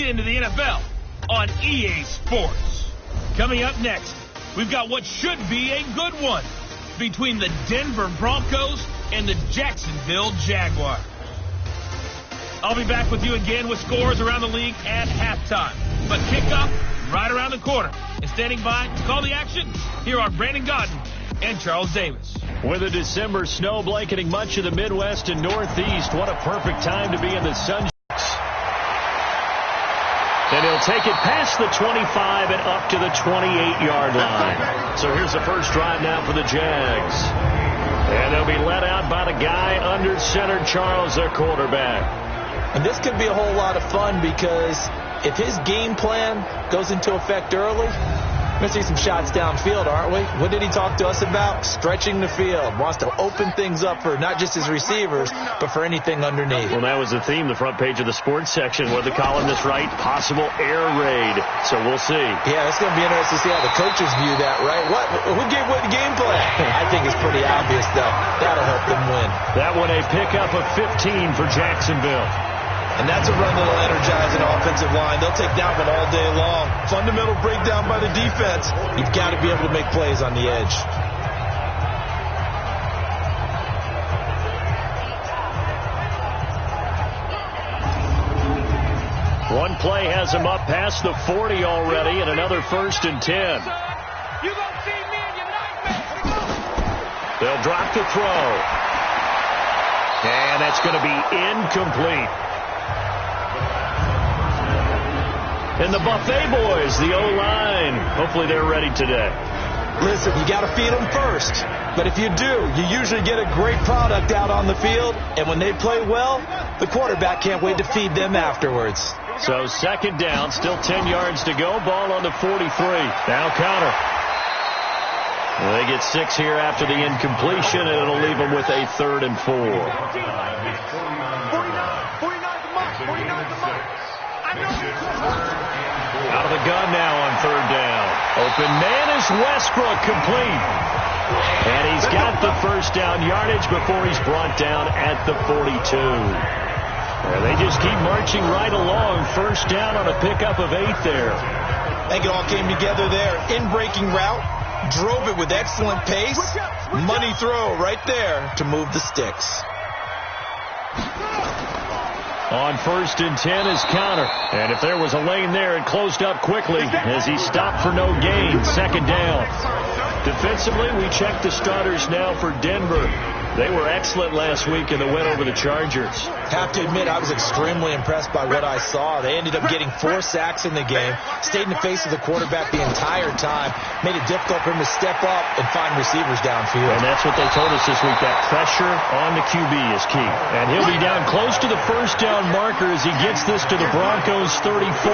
into the NFL on EA Sports. Coming up next, we've got what should be a good one between the Denver Broncos and the Jacksonville Jaguars. I'll be back with you again with scores around the league at halftime. But kickoff right around the corner. And standing by to call the action, here are Brandon Godden and Charles Davis. With a December snow blanketing much of the Midwest and Northeast, what a perfect time to be in the sun. And he'll take it past the 25 and up to the 28-yard line. So here's the first drive now for the Jags. And they'll be let out by the guy under center, Charles, their quarterback. And this could be a whole lot of fun because if his game plan goes into effect early, we're going to see some shots downfield, aren't we? What did he talk to us about? Stretching the field. Wants to open things up for not just his receivers, but for anything underneath. Well, that was the theme, the front page of the sports section, where the columnists write possible air raid. So we'll see. Yeah, it's going to be interesting to see how the coaches view that, right? Who gave what game plan? I think it's pretty obvious, though. That'll help them win. That one a pickup of 15 for Jacksonville. And that's a run that'll energize an offensive line. They'll take that one all day long. Fundamental breakdown by the defense. You've got to be able to make plays on the edge. One play has him up past the 40 already, and another 1st and 10. They'll drop the throw. And that's going to be incomplete. And the Buffet boys, the O-line, hopefully they're ready today. Listen, you got to feed them first. But if you do, you usually get a great product out on the field. And when they play well, the quarterback can't wait to feed them afterwards. So 2nd down, still 10 yards to go. Ball on the 43. Now counter. Well, they get 6 here after the incompletion, and it'll leave them with a 3rd and 4. 49 the mark. Out of the gun now on 3rd down. Open man is Westbrook, complete. And he's got the 1st down yardage before he's brought down at the 42. They just keep marching right along. 1st down on a pickup of 8 there. I think it all came together there. In-breaking route. Drove it with excellent pace. Money throw right there to move the sticks. On 1st and 10 is counter. And if there was a lane there, it closed up quickly as he stopped for no gain. 2nd down. Defensively, we check the starters now for Denver. They were excellent last week in the win over the Chargers. Have to admit, I was extremely impressed by what I saw. They ended up getting 4 sacks in the game, stayed in the face of the quarterback the entire time, made it difficult for him to step up and find receivers downfield. And that's what they told us this week, that pressure on the QB is key. And he'll be down close to the 1st down marker as he gets this to the Broncos' 34.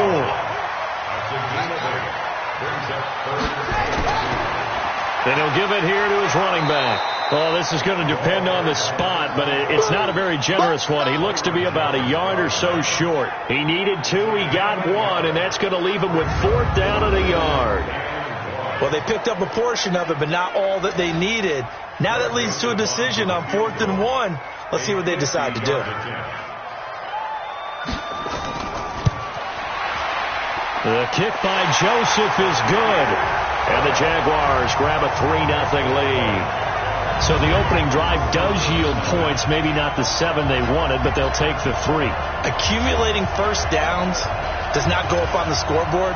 Then he'll give it here to his running back. Well, this is going to depend on the spot, but it's not a very generous one. He looks to be about a yard or so short. He needed 2, he got 1, and that's going to leave him with 4th down and a yard. Well, they picked up a portion of it, but not all that they needed. Now that leads to a decision on 4th and 1. Let's see what they decide to do. The kick by Joseph is good. And the Jaguars grab a 3-0 lead. So the opening drive does yield points, maybe not the 7 they wanted, but they'll take the 3. Accumulating 1st downs does not go up on the scoreboard,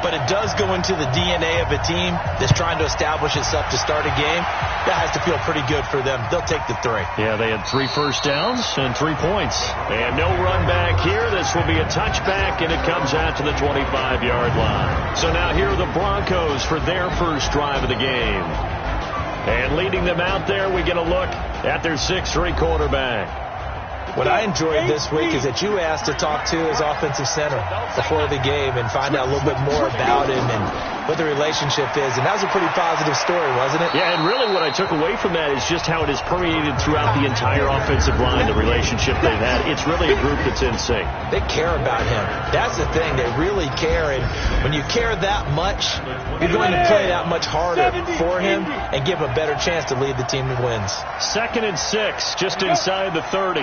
but it does go into the DNA of a team that's trying to establish itself to start a game. That has to feel pretty good for them. They'll take the 3. Yeah, they had 3 first downs and 3 points. And no run back here. This will be a touchback, and it comes out to the 25-yard line. So now here are the Broncos for their first drive of the game. And leading them out there, we get a look at their 6'3" quarterback. What I enjoyed this week is that you asked to talk to his offensive center before the game and find out a little bit more about him and what the relationship is. And that was a pretty positive story, wasn't it? Yeah, and really what I took away from that is just how it has permeated throughout the entire offensive line, the relationship they've had. It's really a group that's in sync. They care about him. That's the thing. They really care. And when you care that much, you're going to play that much harder for him and give him a better chance to lead the team that wins. 2nd and 6, just inside the 30.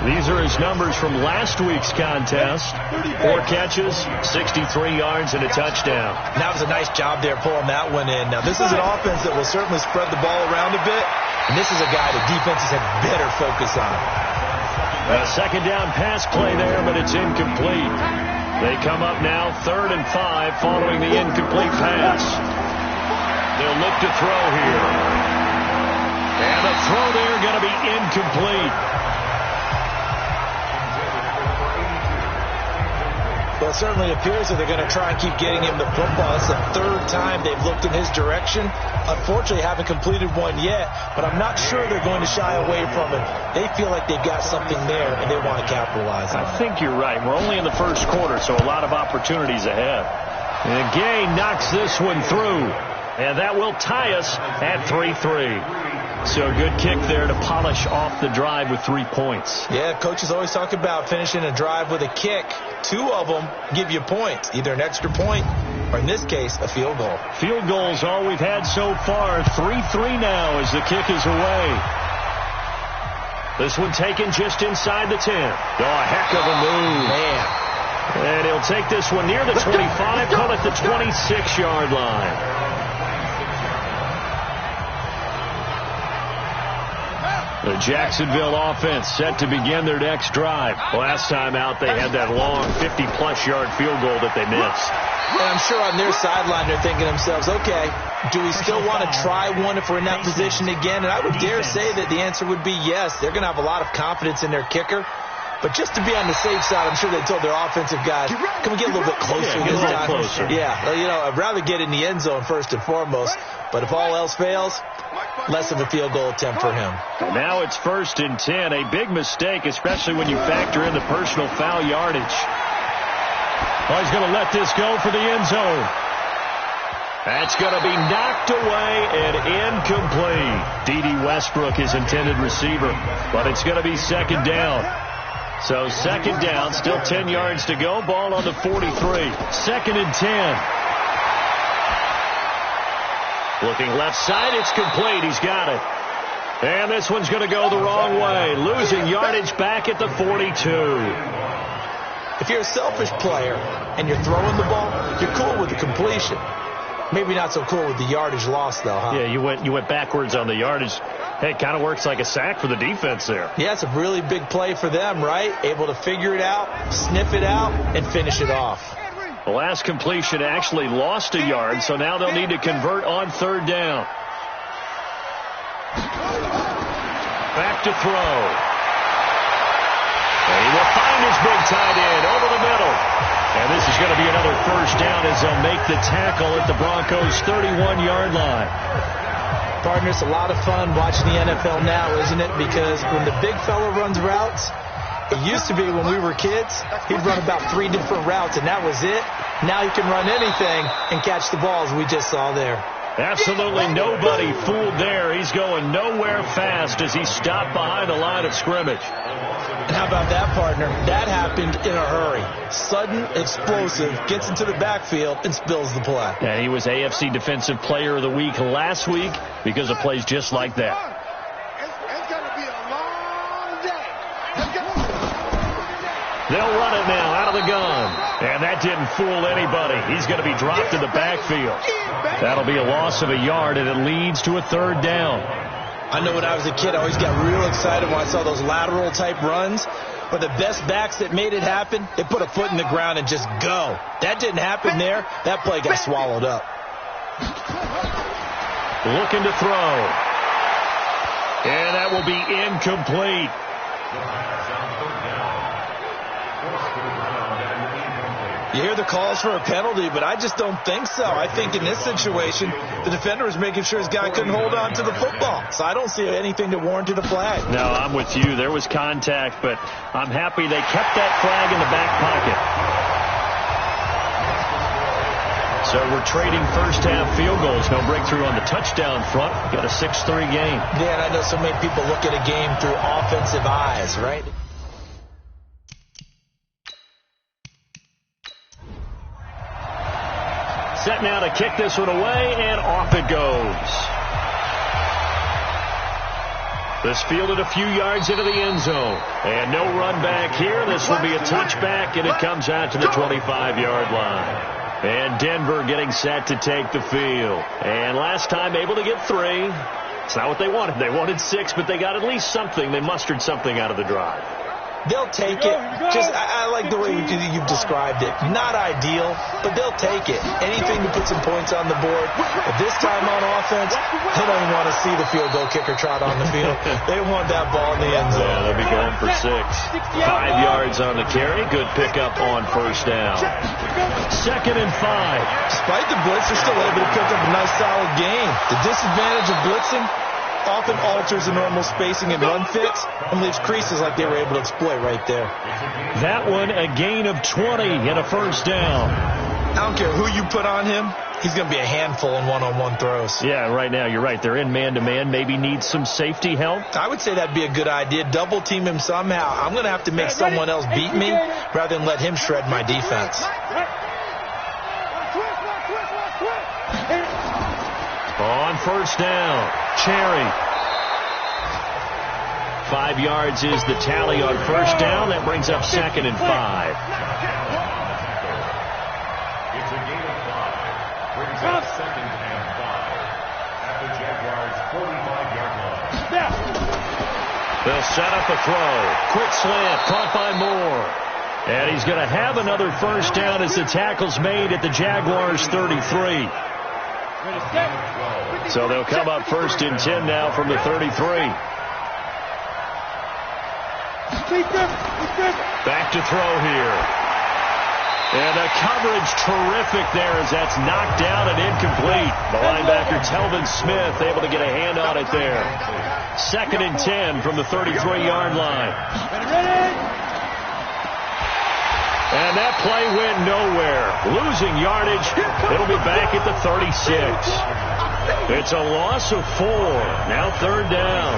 These are his numbers from last week's contest. 4 catches, 63 yards, and a touchdown. That was a nice job there pulling that one in. Now, this is an offense that will certainly spread the ball around a bit, and this is a guy that defenses have better focus on. A second down pass play there, but it's incomplete. They come up now 3rd and 5 following the incomplete pass. They'll look to throw here. And the throw there going to be incomplete. Well, it certainly appears that they're going to try and keep getting him the football. It's the 3rd time they've looked in his direction. Unfortunately, haven't completed one yet, but I'm not sure they're going to shy away from it. They feel like they've got something there, and they want to capitalize on it. I think you're right. We're only in the first quarter, so a lot of opportunities ahead. And Gay knocks this one through, and that will tie us at 3-3. So a good kick there to polish off the drive with 3 points. Yeah, coaches always talk about finishing a drive with a kick. 2 of them give you points, either an extra point or, in this case, a field goal. Field goals all we've had so far. 3-3 now as the kick is away. This one taken just inside the 10. Oh, a heck of a move. Man. And he'll take this one near the 25, call it the 26-yard line. The Jacksonville offense set to begin their next drive. Last time out, they had that long 50-plus yard field goal that they missed. And I'm sure on their sideline, they're thinking to themselves, okay, do we still want to try one if we're in that position again? And I would dare say that the answer would be yes. They're going to have a lot of confidence in their kicker. But just to be on the safe side, I'm sure they told their offensive guys, can we get a little bit closer this time? Closer. Yeah, you know, I'd rather get in the end zone first and foremost. But if all else fails, less of a field goal attempt for him. And now it's 1st and 10. A big mistake, especially when you factor in the personal foul yardage. Oh, he's going to let this go for the end zone. That's going to be knocked away and incomplete. D.D. Westbrook, his intended receiver. But it's going to be 2nd down. So 2nd down, still 10 yards to go. Ball on the 43. 2nd and 10. Looking left side, it's complete. He's got it. And this one's going to go the wrong way. Losing yardage back at the 42. If you're a selfish player and you're throwing the ball, you're cool with the completion. Maybe not so cool with the yardage loss, though, huh? Yeah, you went backwards on the yardage. Hey, it kind of works like a sack for the defense there. Yeah, it's a really big play for them, right? Able to figure it out, sniff it out, and finish it off. The last completion actually lost a yard, so now they'll need to convert on 3rd down. Back to throw. And he will find his big tight end over the middle. And this is going to be another 1st down as they'll make the tackle at the Broncos' 31-yard line. Partner, it's a lot of fun watching the NFL now, isn't it? Because when the big fella runs routes, it used to be when we were kids, he'd run about 3 different routes, and that was it. Now he can run anything and catch the balls we just saw there. Absolutely nobody fooled there. He's going nowhere fast as he stopped behind the line of scrimmage. And how about that, partner? That happened in a hurry. Sudden, explosive, gets into the backfield and spills the play. And he was AFC Defensive Player of the Week last week because of plays just like that. It's going to be a long day. They'll run it now out of the gun. And that didn't fool anybody. He's going to be dropped in the backfield. That'll be a loss of a yard, and it leads to a 3rd down. I know when I was a kid, I always got real excited when I saw those lateral-type runs. But the best backs that made it happen, they put a foot in the ground and just go. That didn't happen there. That play got swallowed up. Looking to throw. And that will be incomplete. You hear the calls for a penalty, but I just don't think so. I think in this situation, the defender was making sure his guy couldn't hold on to the football. So I don't see anything that warranted a flag. No, I'm with you. There was contact, but I'm happy they kept that flag in the back pocket. So we're trading first-half field goals. No breakthrough on the touchdown front. Got a 6-3 game. Yeah, and I know so many people look at a game through offensive eyes, right? Set now to kick this one away, and off it goes. This fielded a few yards into the end zone. And no run back here. This will be a touchback, and it comes out to the 25-yard line. And Denver getting set to take the field. And last time able to get 3. It's not what they wanted. They wanted 6, but they got at least something. They mustered something out of the drive. They'll take it. I like the way you've described it. Not ideal, but they'll take it. Anything to put some points on the board. But this time on offense, they don't even want to see the field goal kicker trot on the field. They want that ball in the end zone. Yeah, they'll be going for 6. 5 yards on the carry. Good pickup on first down. 2nd and 5. Despite the blitz, they're still able to pick up a nice solid gain. The disadvantage of blitzing often alters the normal spacing and run fits and leaves creases like they were able to exploit right there. That one a gain of 20 and a first down. I don't care who you put on him. He's going to be a handful in one-on-one throws. Yeah, right now you're right. They're in man-to-man. Maybe need some safety help. I would say that'd be a good idea. Double team him somehow. I'm going to have to make someone else beat me rather than let him shred my defense. On first down, Cherry. 5 yards is the tally on first down. That brings up 2nd and 5. It's a gain of 5. Brings up 2nd and 5 at the Jaguars' 45-yard line. They'll set up a throw. Quick slant, caught by Moore. And he's going to have another first down as the tackle's made at the Jaguars' 33. So they'll come up 1st and 10 now from the 33. Back to throw here. And the coverage terrific there as that's knocked down and incomplete. The linebacker, Telvin Smith, able to get a hand on it there. 2nd and 10 from the 33-yard line. And that play went nowhere. Losing yardage. It'll be back at the 36. It's a loss of 4. Now 3rd down.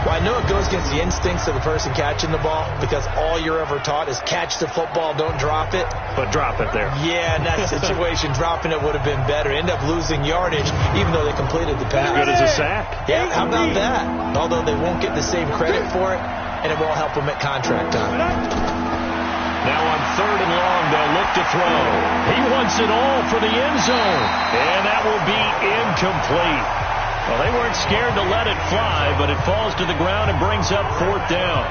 Well, I know it goes against the instincts of the person catching the ball because all you're ever taught is catch the football, don't drop it. But drop it there. Yeah, in that situation, dropping it would have been better. End up losing yardage even though they completed the pass. Good as a sack. Yeah, how about that? Although they won't get the same credit for it, and it won't help them at contract time. Now on 3rd and long, they'll look to throw. He wants it all for the end zone. And that will be incomplete. Well, they weren't scared to let it fly, but it falls to the ground and brings up 4th down.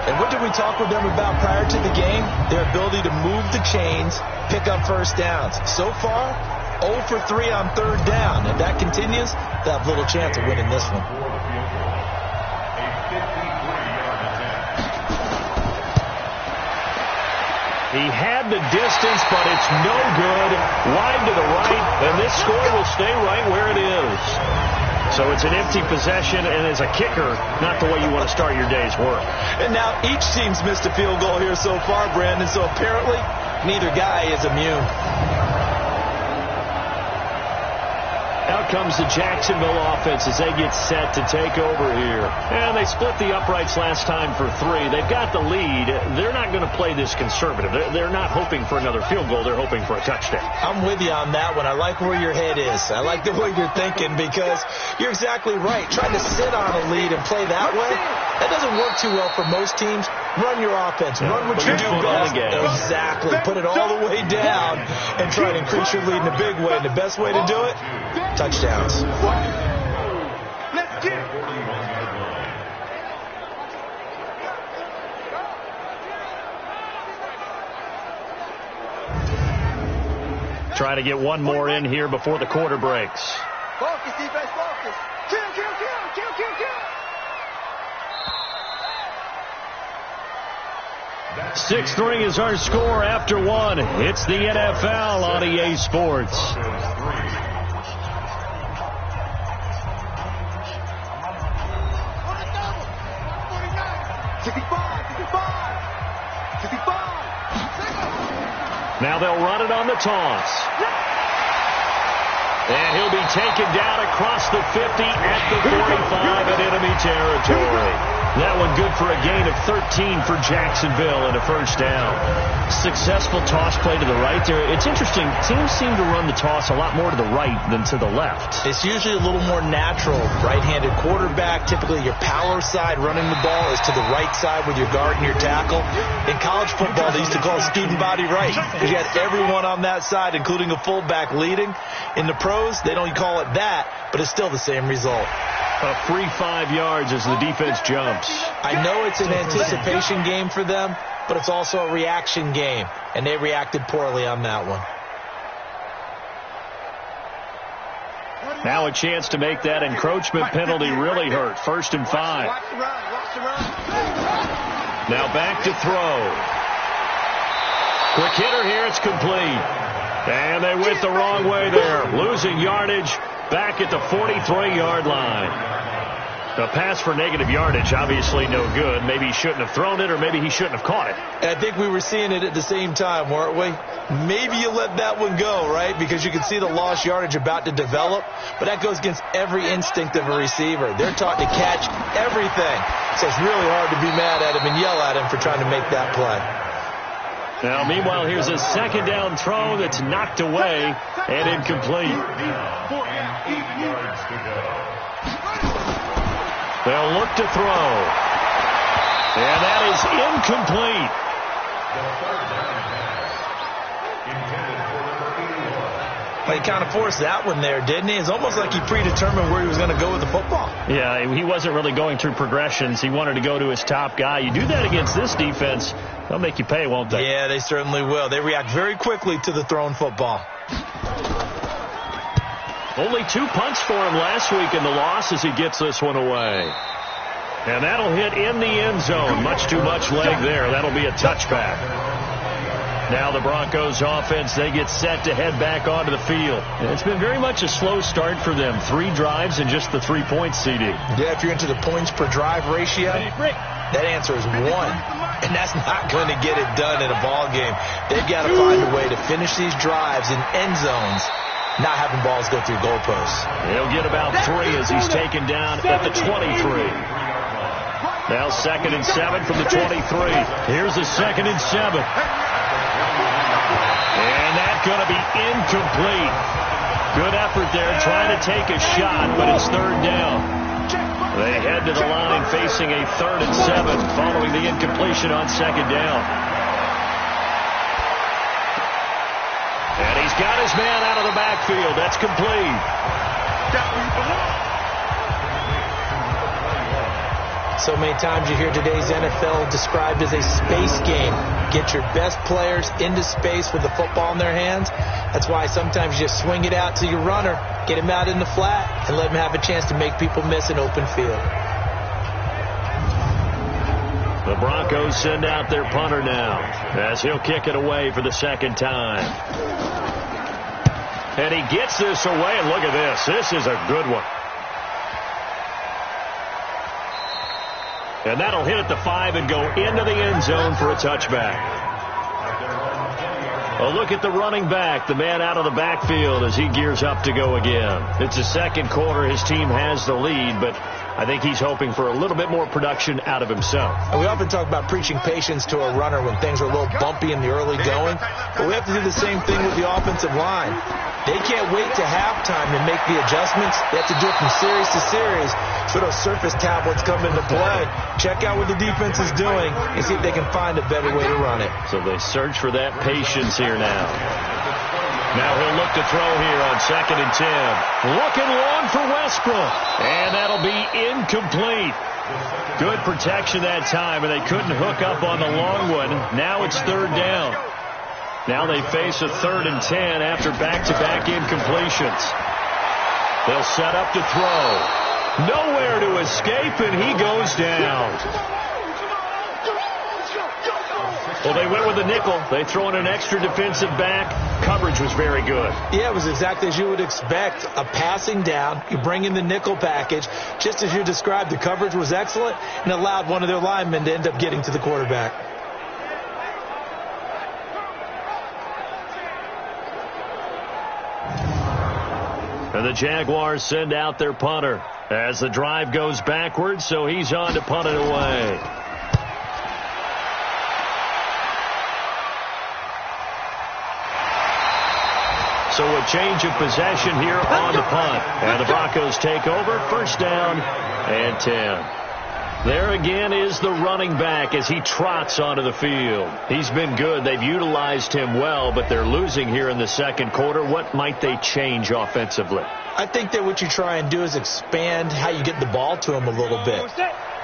And what did we talk with them about prior to the game? Their ability to move the chains, pick up first downs. So far, 0 for 3 on 3rd down. If that continues, they'll have little chance of winning this one. He had the distance, but it's no good. Wide to the right, and this score will stay right where it is. So it's an empty possession, and as a kicker, not the way you want to start your day's work. And now each team's missed a field goal here so far, Brandon, so apparently neither guy is immune. Out comes the Jacksonville offense as they get set to take over here. And they split the uprights last time for 3. They've got the lead. They're not going to play this conservative. They're not hoping for another field goal. They're hoping for a touchdown. I'm with you on that one. I like where your head is. I like the way you're thinking because you're exactly right. Trying to sit on a lead and play that way, that doesn't work too well for most teams. Run your offense. Run what you do best. Exactly. Put it all the way down and try to increase your lead in a big way. And the best way to do it, touchdowns. Let's get it. Try to get one more in here before the quarter breaks. Focus, defense, focus. Kill, kill, kill, kill, kill, kill. 6-3 is our score after 1. It's the NFL on EA Sports. 65. Now they'll run it on the toss. And he'll be taken down across the 50 at the 45 in enemy territory. That one good for a gain of 13 for Jacksonville and a first down. Successful toss play to the right there. It's interesting. Teams seem to run the toss a lot more to the right than to the left. It's usually a little more natural. Right-handed quarterback, typically your power side running the ball is to the right side with your guard and your tackle. In college football, they used to call it student body right because you had everyone on that side, including a fullback leading. In the pros, they don't call it that, but it's still the same result. A free 5 yards as the defense jumps. I know it's an anticipation game for them, but it's also a reaction game, and they reacted poorly on that one. Now a chance to make that encroachment penalty really hurt. 1st and 5. Now back to throw. Quick hitter here. It's complete. And they went the wrong way there. Losing yardage back at the 43-yard line. The pass for negative yardage, obviously no good. Maybe he shouldn't have thrown it, or maybe he shouldn't have caught it. I think we were seeing it at the same time, weren't we? Maybe you let that one go, right? Because you can see the lost yardage about to develop. But that goes against every instinct of a receiver. They're taught to catch everything. So it's really hard to be mad at him and yell at him for trying to make that play. Now, meanwhile, here's a 2nd down throw that's knocked away and incomplete. They'll look to throw. And that is incomplete. Well, he kind of forced that one there, didn't he? It's almost like he predetermined where he was going to go with the football. Yeah, he wasn't really going through progressions. He wanted to go to his top guy. You do that against this defense, they'll make you pay, won't they? Yeah, they certainly will. They react very quickly to the thrown football. Only 2 punts for him last week in the loss as he gets this one away. And that'll hit in the end zone. Much too much leg there. That'll be a touchback. Now the Broncos offense, they get set to head back onto the field. It's been very much a slow start for them. 3 drives and just the 3 points, CD. Yeah, if you're into the points per drive ratio, that answer is 1. And that's not going to get it done in a ball game. They've got to find a way to finish these drives in end zones, not having balls go through goalposts. He'll get about 3 as he's taken down at the 23. Now 2nd and 7 from the 23. Here's a 2nd and 7. And that's going to be incomplete. Good effort there trying to take a shot, but it's 3rd down. They head to the line facing a 3rd and 7 following the incompletion on 2nd down. And he's got his man out of the backfield. That's complete. So many times you hear today's NFL described as a space game. Get your best players into space with the football in their hands. That's why sometimes you just swing it out to your runner, get him out in the flat, and let him have a chance to make people miss an open field. The Broncos send out their punter now as he'll kick it away for the 2nd time. And he gets this away, and look at this. This is a good one. And that'll hit at the 5 and go into the end zone for a touchback. A look at the running back, the man out of the backfield as he gears up to go again. It's the 2nd quarter. His team has the lead, but I think he's hoping for a little bit more production out of himself. And we often talk about preaching patience to a runner when things are a little bumpy in the early going, but we have to do the same thing with the offensive line. They can't wait to halftime to make the adjustments. They have to do it from series to series so those surface tablets come into play. Check out what the defense is doing and see if they can find a better way to run it. So they search for that patience here now. Now he'll look to throw here on 2nd and 10. Looking long for Westbrook. And that'll be incomplete. Good protection that time, and they couldn't hook up on the long one. Now it's 3rd down. Now they face a 3rd and 10 after back-to-back incompletions. They'll set up to throw. Nowhere to escape, and he goes down. Well, they went with a nickel. They throw in an extra defensive back. Coverage was very good. Yeah, it was exactly as you would expect. A passing down. You bring in the nickel package. Just as you described, the coverage was excellent and allowed one of their linemen to end up getting to the quarterback. And the Jaguars send out their punter as the drive goes backwards, so he's on to punt it away. So a change of possession here on the punt. And the Broncos take over, first down and 10. There again is the running back as he trots onto the field. He's been good. They've utilized him well, but they're losing here in the second quarter. What might they change offensively? I think that what you try and do is expand how you get the ball to him a little bit.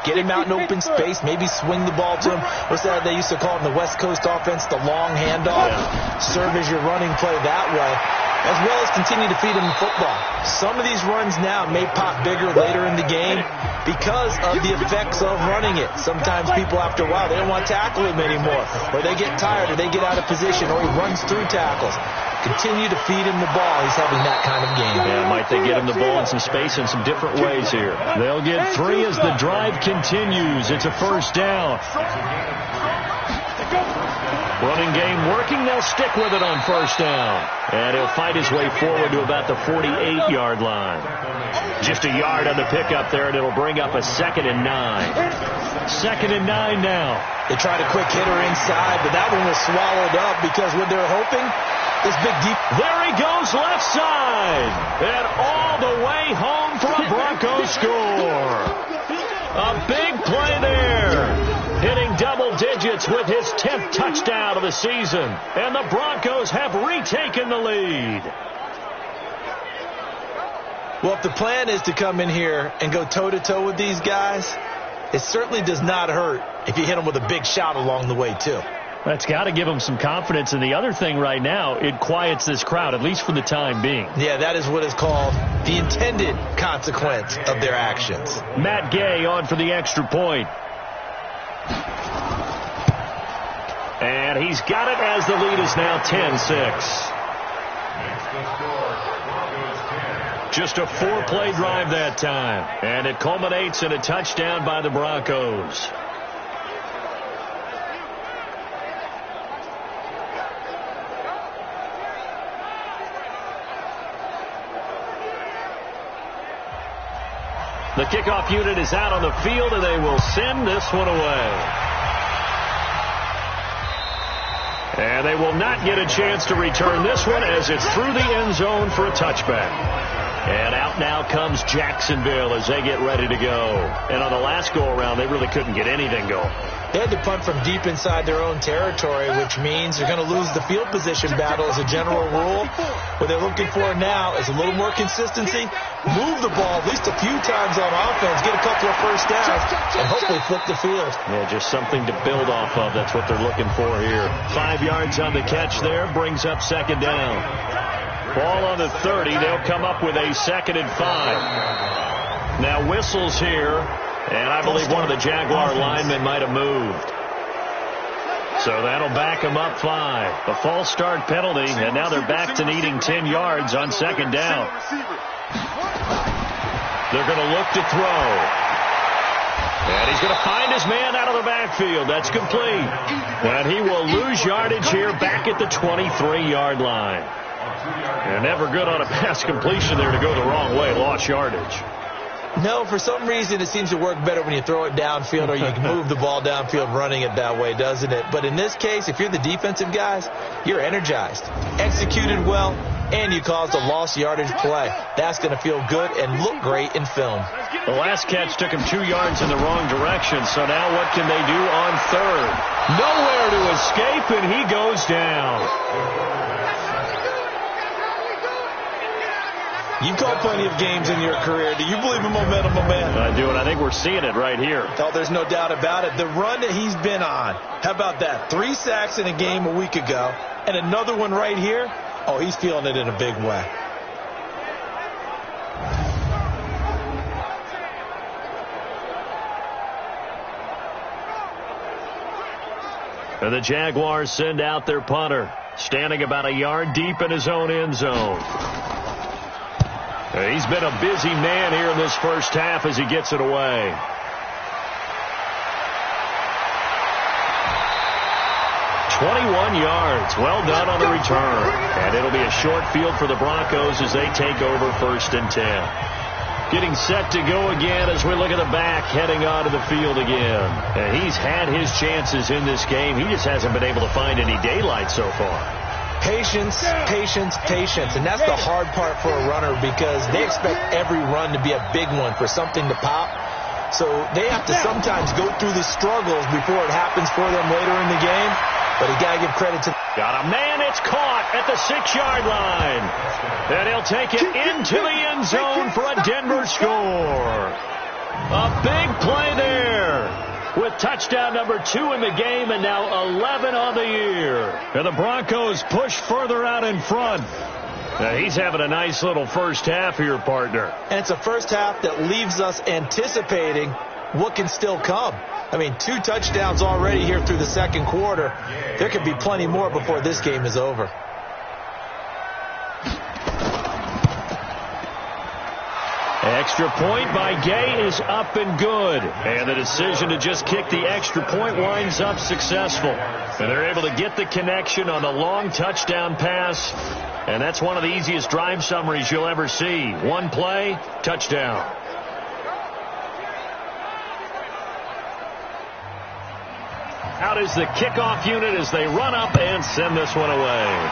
Get him out in open space, maybe swing the ball to him. What's that they used to call it in the West Coast offense, the long handoff? Yeah. Serve as your running play that way, as well as continue to feed him the football. Some of these runs now may pop bigger later in the game because of the effects of running it. Sometimes people, after a while, they don't want to tackle him anymore, or they get tired, or they get out of position, or he runs through tackles. Continue to feed him the ball. He's having that kind of game. Yeah, might they get him the ball in some space in some different ways here. They'll get 3 as the drive continues. It's a first down. Running game working. They'll stick with it on first down. And he'll fight his way forward to about the 48-yard line. Just a yard on the pickup there, and it'll bring up a 2nd and 9. 2nd and 9 now. They tried a quick hitter inside, but that one was swallowed up because what they're hoping is big deep. There he goes left side. And all the way home for a Broncos score. A big play there. Hitting double digits with his 10th touchdown of the season. And the Broncos have retaken the lead. Well, if the plan is to come in here and go toe-to-toe with these guys, it certainly does not hurt if you hit them with a big shot along the way, too. That's got to give them some confidence. And the other thing right now, it quiets this crowd, at least for the time being. Yeah, that is what is called the intended consequence of their actions. Matt Gay on for the extra point. And he's got it as the lead is now 10-6. Just a 4-play drive that time. And it culminates in a touchdown by the Broncos. The kickoff unit is out on the field, and they will send this one away. And they will not get a chance to return this one as it's through the end zone for a touchback. And out now comes Jacksonville as they get ready to go. And on the last go-around, they really couldn't get anything going. They had to punt from deep inside their own territory, which means they're going to lose the field position battle as a general rule. What they're looking for now is a little more consistency, move the ball at least a few times on offense, get a couple of first downs, and hopefully flip the field. Yeah, just something to build off of. That's what they're looking for here. 5 yards on the catch there, brings up 2nd down. Ball on the 30. They'll come up with a 2nd and 5. Now whistles here. And I believe one of the Jaguar linemen might have moved. So that'll back them up 5. A false start penalty, and now they're back to needing 10 yards on 2nd down. They're going to look to throw. And he's going to find his man out of the backfield. That's complete. And he will lose yardage here back at the 23-yard line. And never good on a pass completion there to go the wrong way. Lost yardage. No, for some reason it seems to work better when you throw it downfield or you can move the ball downfield running it that way, doesn't it? But in this case, if you're the defensive guys, you're energized, executed well, and you caused a lost yardage play. That's going to feel good and look great in film. The last catch took him 2 yards in the wrong direction, so now what can they do on 3rd? Nowhere to escape, and he goes down. You've called plenty of games in your career. Do you believe in momentum, my man? I do, and I think we're seeing it right here. Oh, there's no doubt about it. The run that he's been on, how about that? 3 sacks in a game a week ago, and another one right here. Oh, he's feeling it in a big way. And the Jaguars send out their punter, standing about a yard deep in his own end zone. He's been a busy man here in this first half as he gets it away. 21 yards. Well done on the return. And it'll be a short field for the Broncos as they take over 1st and 10. Getting set to go again as we look at the back heading onto the field again. And he's had his chances in this game. He just hasn't been able to find any daylight so far. Patience, patience, patience. And that's the hard part for a runner because they expect every run to be a big one for something to pop. So they have to sometimes go through the struggles before it happens for them later in the game. But you got to give credit to... Got a man. It's caught at the 6-yard line. And he'll take it into the end zone for a Denver score. A big play there with touchdown number 2 in the game and now 11 on the year. And the Broncos push further out in front. He's having a nice little first half here, partner. And it's a first half that leaves us anticipating what can still come. I mean, 2 touchdowns already here through the second quarter. There could be plenty more before this game is over. Extra point by Gay is up and good. And the decision to just kick the extra point winds up successful. And they're able to get the connection on the long touchdown pass. And that's one of the easiest drive summaries you'll ever see. 1 play, touchdown. Out is the kickoff unit as they run up and send this one away.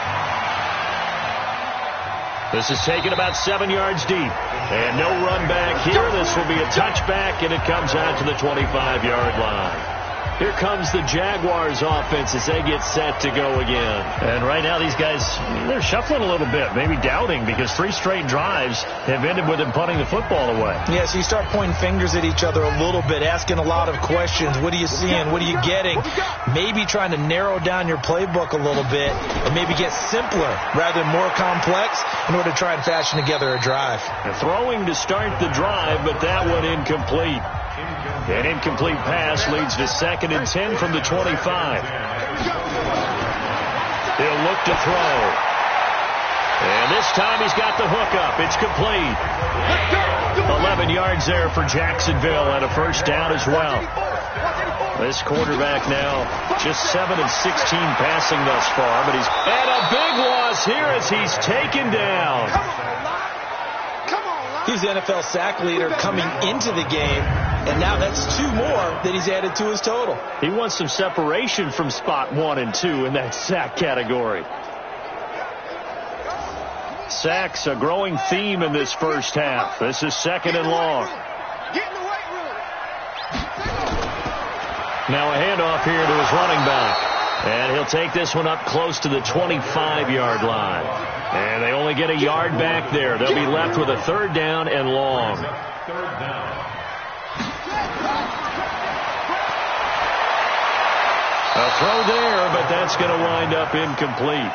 This is taken about 7 yards deep. And no run back here. This will be a touchback, and it comes out to the 25-yard line. Here comes the Jaguars offense as they get set to go again. And right now these guys, they're shuffling a little bit, maybe doubting, because 3 straight drives have ended with them punting the football away. Yeah, so you start pointing fingers at each other a little bit, asking a lot of questions. What are you seeing? What are you getting? Maybe trying to narrow down your playbook a little bit and maybe get simpler rather than more complex in order to try and fashion together a drive. And throwing to start the drive, but that one incomplete. An incomplete pass leads to 2nd and 10 from the 25. He'll look to throw. And this time he's got the hook up. It's complete. 11 yards there for Jacksonville and a first down as well. This quarterback now just 7 of 16 passing thus far, but he's had a big loss here as he's taken down. He's the NFL sack leader coming into the game, and now that's 2 more that he's added to his total. He wants some separation from spot 1 and 2 in that sack category. Sacks, a growing theme in this first half. This is 2nd and long. Now a handoff here to his running back. And he'll take this one up close to the 25-yard line. And they only get a yard back there. They'll be left with a 3rd down and long. A throw there, but that's going to wind up incomplete.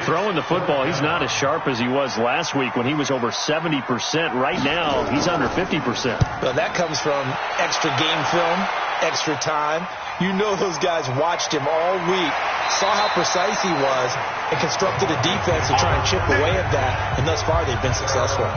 Throwing the football, he's not as sharp as he was last week when he was over 70%. Right now, he's under 50%. Well, that comes from extra game film, extra time. You know those guys watched him all week, saw how precise he was, and constructed a defense to try and chip away at that. And thus far, they've been successful.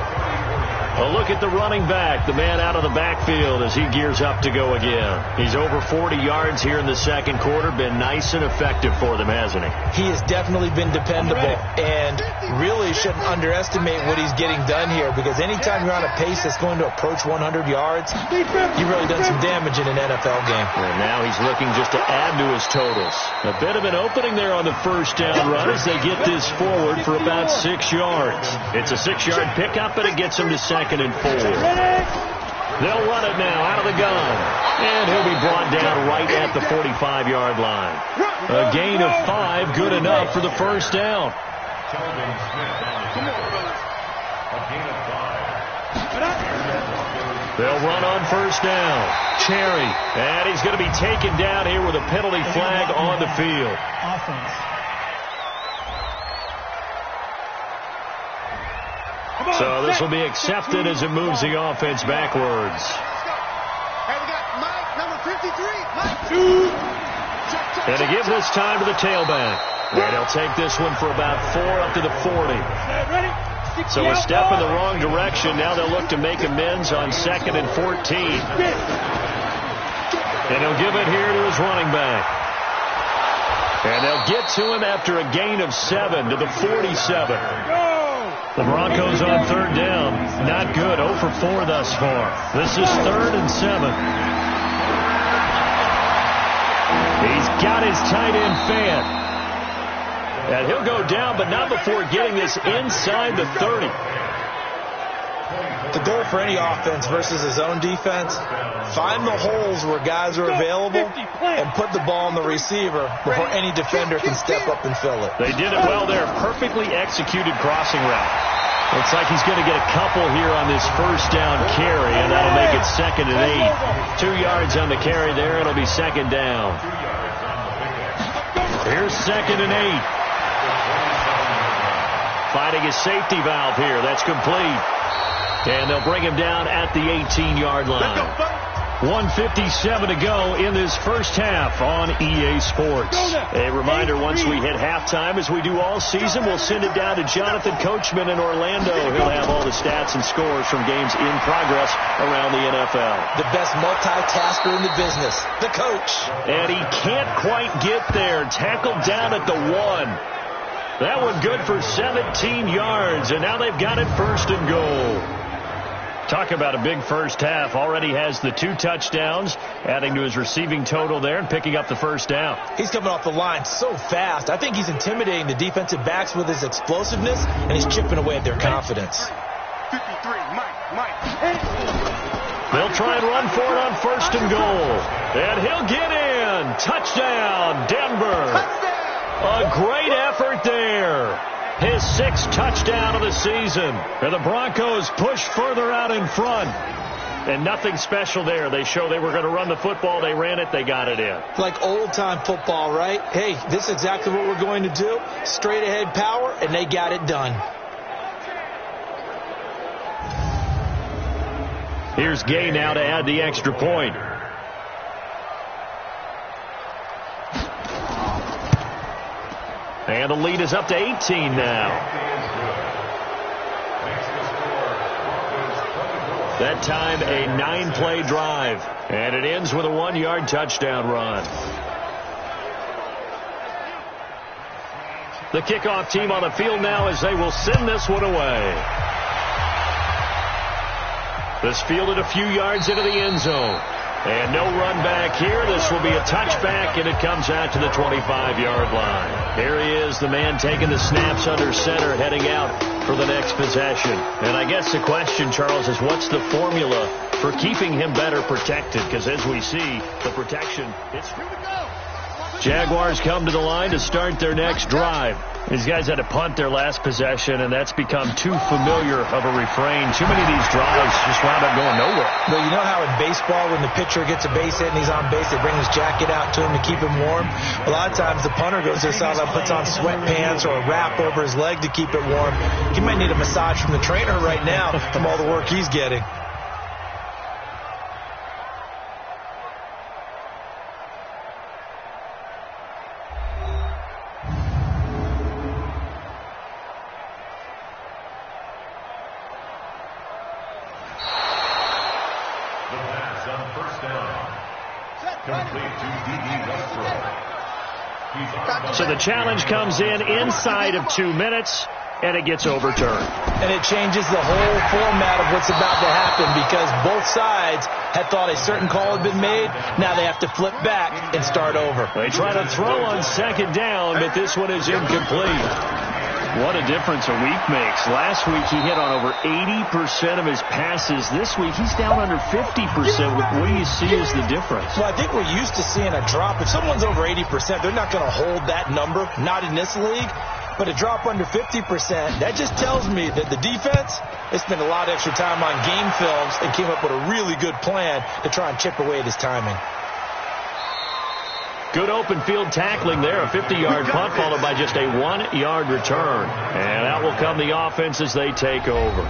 A look at the running back, the man out of the backfield as he gears up to go again. He's over 40 yards here in the second quarter. Been nice and effective for them, hasn't he? He has definitely been dependable, and really shouldn't underestimate what he's getting done here, because anytime you're on a pace that's going to approach 100 yards, you've really done some damage in an NFL game. And now he's looking just to add to his totals. A bit of an opening there on the first down run as they get this forward for about 6 yards. It's a 6-yard pickup, but it gets him to 2nd and 4. They'll run it now out of the gun. And he'll be brought down right at the 45-yard line. A gain of 5, good enough for the first down. They'll run on first down. Cherry. And he's going to be taken down here with a penalty flag on the field. So this will be accepted as it moves the offense backwards. Hey, we got Mike, number 53. Mike. And to give this time to the tailback. And he'll take this one for about 4 up to the 40. So a step in the wrong direction. Now they'll look to make amends on 2nd and 14. And he'll give it here to his running back. And they'll get to him after a gain of 7 to the 47. The Broncos on third down. Not good. 0 for 4 thus far. This is 3rd and 7. He's got his tight end Fant. And he'll go down, but not before getting this inside the 30. The goal for any offense versus his own defense, find the holes where guys are available and put the ball on the receiver before any defender can step up and fill it. They did it well there. Perfectly executed crossing route. Looks like he's going to get a couple here on this first down carry, and that'll make it 2nd and 8. 2 yards on the carry there. It'll be 2nd down. Here's 2nd and 8. Finding his safety valve here. That's complete. And they'll bring him down at the 18-yard line. 1:57 to go in this first half on EA Sports. A reminder, once we hit halftime, as we do all season, we'll send it down to Jonathan Coachman in Orlando. He'll have all the stats and scores from games in progress around the NFL. The best multitasker in the business, the coach. And he can't quite get there. Tackled down at the 1. That one good for 17 yards, and now they've got it 1st and goal. Talk about a big first half. Already has the 2 touchdowns, adding to his receiving total there and picking up the first down. He's coming off the line so fast. I think he's intimidating the defensive backs with his explosiveness, and he's chipping away at their confidence. 53, Mike. They'll try and run for it on 1st and goal. And he'll get in. Touchdown, Denver. A great effort there. His 6th touchdown of the season. And the Broncos push further out in front. And nothing special there. They show they were going to run the football. They ran it. They got it in. Like old-time football, right? Hey, this is exactly what we're going to do. Straight-ahead power, and they got it done. Here's Gay now to add the extra point. And the lead is up to 18 now. That time a 9-play drive. And it ends with a 1-yard touchdown run. The kickoff team on the field now as they will send this one away. This fielded a few yards into the end zone. And no run back here. This will be a touchback, and it comes out to the 25-yard line. Here he is, the man taking the snaps under center, heading out for the next possession. And I guess the question, Charles, is what's the formula for keeping him better protected? Because as we see, the protection, it's... Jaguars come to the line to start their next drive. These guys had to punt their last possession, and that's become too familiar of a refrain. Too many of these drives just wound up going nowhere. Well, you know how in baseball, when the pitcher gets a base hit and he's on base, they bring his jacket out to him to keep him warm? A lot of times the punter goes to the sideline, puts on sweatpants or a wrap over his leg to keep it warm. He might need a massage from the trainer right now from all the work he's getting. So the challenge comes in inside of 2 minutes, and it gets overturned. And it changes the whole format of what's about to happen because both sides had thought a certain call had been made. Now they have to flip back and start over. They try to throw on 2nd down, but this one is incomplete. What a difference a week makes. Last week he hit on over 80% of his passes. This week he's down under 50%. What do you see as the difference? Well, I think we're used to seeing a drop. If someone's over 80%, they're not going to hold that number, not in this league. But a drop under 50%, that just tells me that the defense, they spent a lot of extra time on game films and came up with a really good plan to try and chip away at his timing. Good open field tackling there. A 50-yard punt followed by just a 1-yard return. And out will come the offense as they take over.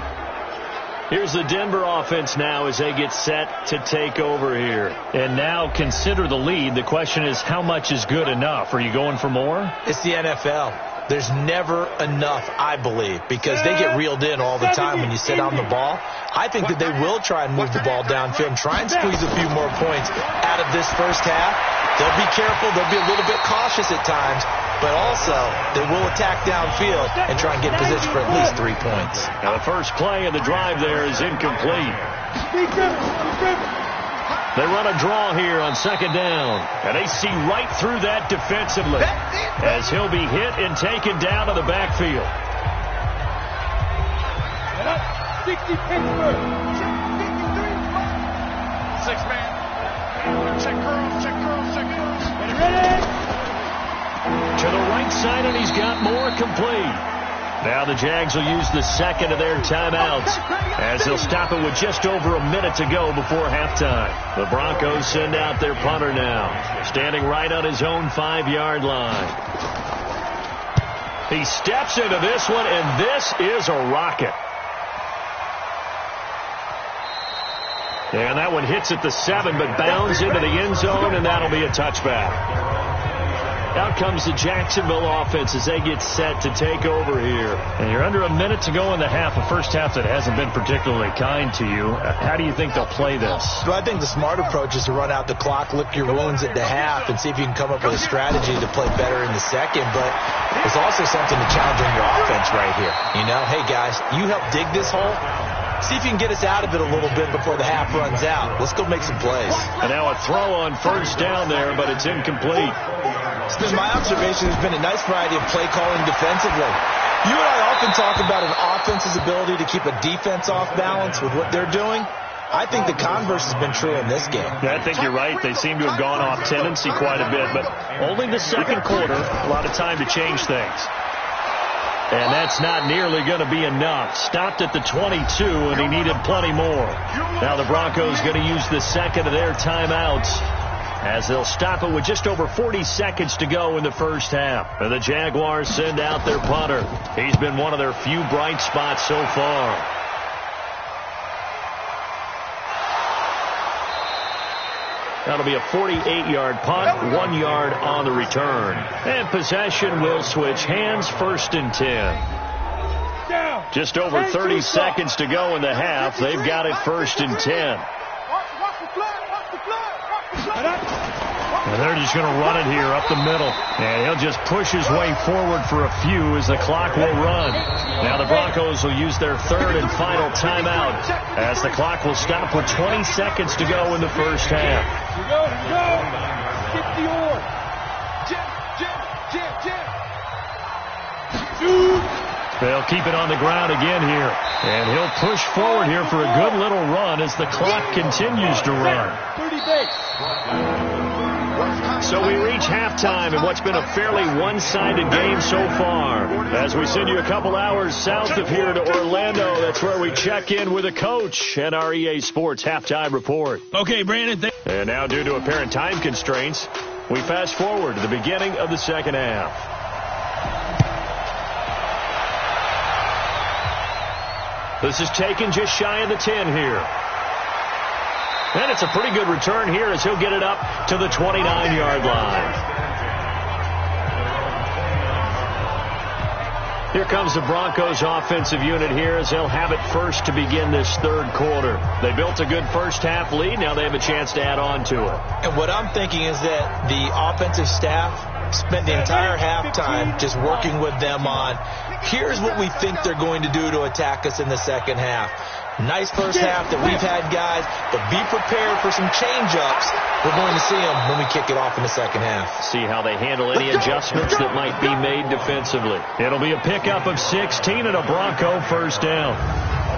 Here's the Denver offense now as they get set to take over here. And now consider the lead. The question is, how much is good enough? Are you going for more? It's the NFL. there's never enough, I believe, because they get reeled in all the time when you sit on the ball. I think that they will try and move the ball downfield and try and squeeze a few more points out of this first half. They'll be careful. They'll be a little bit cautious at times, but also they will attack downfield and try and get position for at least 3 points. Now the first play of the drive there is incomplete. They run a draw here on second down, and they see right through that defensively as he'll be hit and taken down to the backfield. 60 Pittsburgh. 6-man. Check curls. Ready? To the right side, and he's got more complete. Now the Jags will use the second of their timeouts as they'll stop it with just over a minute to go before halftime. The Broncos send out their punter now, standing right on his own 5-yard line. He steps into this one, and this is a rocket. And that one hits at the 7, but bounds into the end zone, and that'll be a touchback. Out comes the Jacksonville offense as they get set to take over here. And you're under a minute to go in the half, a first half that hasn't been particularly kind to you. How do you think they'll play this? Well, I think the smart approach is to run out the clock, lick your wounds at the half, and see if you can come up with a strategy to play better in the second. But there's also something to challenge on your offense right here. You know, hey, guys, you help dig this hole. See if you can get us out of it a little bit before the half runs out. Let's go make some plays. And now a throw on first down there, but it's incomplete. It's been my observation, there's been a nice variety of play calling defensively. You and I often talk about an offense's ability to keep a defense off balance with what they're doing. I think the converse has been true in this game. Yeah, I think you're right. They seem to have gone off tendency quite a bit, but only the second quarter, a lot of time to change things. And that's not nearly going to be enough. Stopped at the 22, and he needed plenty more. Now the Broncos going to use the second of their timeouts as they'll stop it with just over 40 seconds to go in the first half. And the Jaguars send out their punter. He's been one of their few bright spots so far. That'll be a 48-yard punt, 1 yard on the return. And possession will switch hands, first and 10. Just over 30 seconds to go in the half. They've got it first and 10. And they're just going to run it here up the middle. And he'll just push his way forward for a few as the clock will run. Now the Broncos will use their third and final timeout as the clock will stop with 20 seconds to go in the first half. Skip the oar. Jim. They'll keep it on the ground again here. And he'll push forward here for a good little run as the clock continues to run. 30 base. So we reach halftime in what's been a fairly one-sided game so far. As we send you a couple hours south of here to Orlando, that's where we check in with a coach and our EA Sports halftime report. Okay, Brandon. And now, due to apparent time constraints, we fast forward to the beginning of the second half. This is taken just shy of the 10 here. And it's a pretty good return here as he'll get it up to the 29-yard line. Here comes the Broncos offensive unit here as they'll have it first to begin this third quarter. They built a good first half lead. Now they have a chance to add on to it. And what I'm thinking is that the offensive staff spent the entire halftime just working with them on, here's what we think they're going to do to attack us in the second half. Nice first half that we've had, guys, but be prepared for some change-ups. We're going to see them when we kick it off in the second half. See how they handle any adjustments that might be made defensively. It'll be a pickup of 16 and a Bronco first down.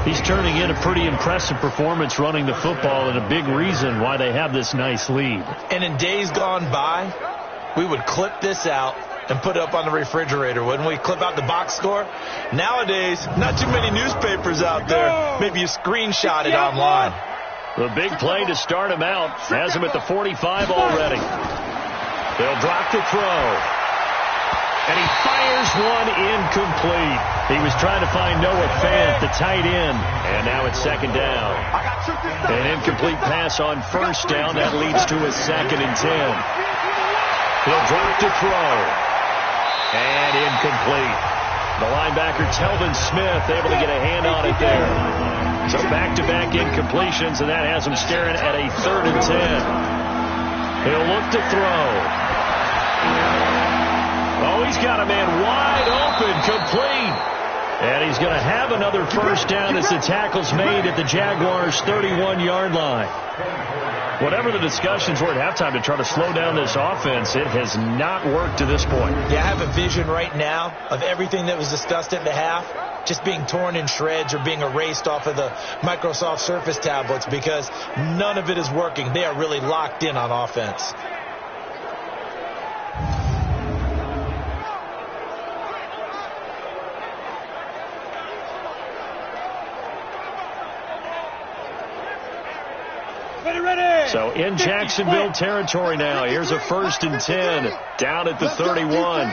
He's turning in a pretty impressive performance running the football and a big reason why they have this nice lead. And in days gone by, we would clip this out and put it up on the refrigerator, wouldn't we? Clip out the box score. Nowadays, not too many newspapers out there. Maybe you screenshot it online. The big play to start him out has him at the 45 already. They'll drop the throw. And he fires one incomplete. He was trying to find Noah Fant, the tight end. And now it's second down. An incomplete pass on first down. That leads to a second and 10. He'll drop to throw. And incomplete. The linebacker, Telvin Smith, able to get a hand on it there. So back-to-back incompletions, and that has him staring at a 3rd and 10. He'll look to throw. Oh, he's got a man wide open, complete. And he's going to have another first down as the tackle's made at the Jaguars' 31-yard line. Whatever the discussions were at halftime to try to slow down this offense, it has not worked to this point. Yeah, I have a vision right now of everything that was discussed at the half just being torn in shreds or being erased off of the Microsoft Surface tablets because none of it is working. They are really locked in on offense. So in Jacksonville territory now. Here's a 1st and 10 down at the 31.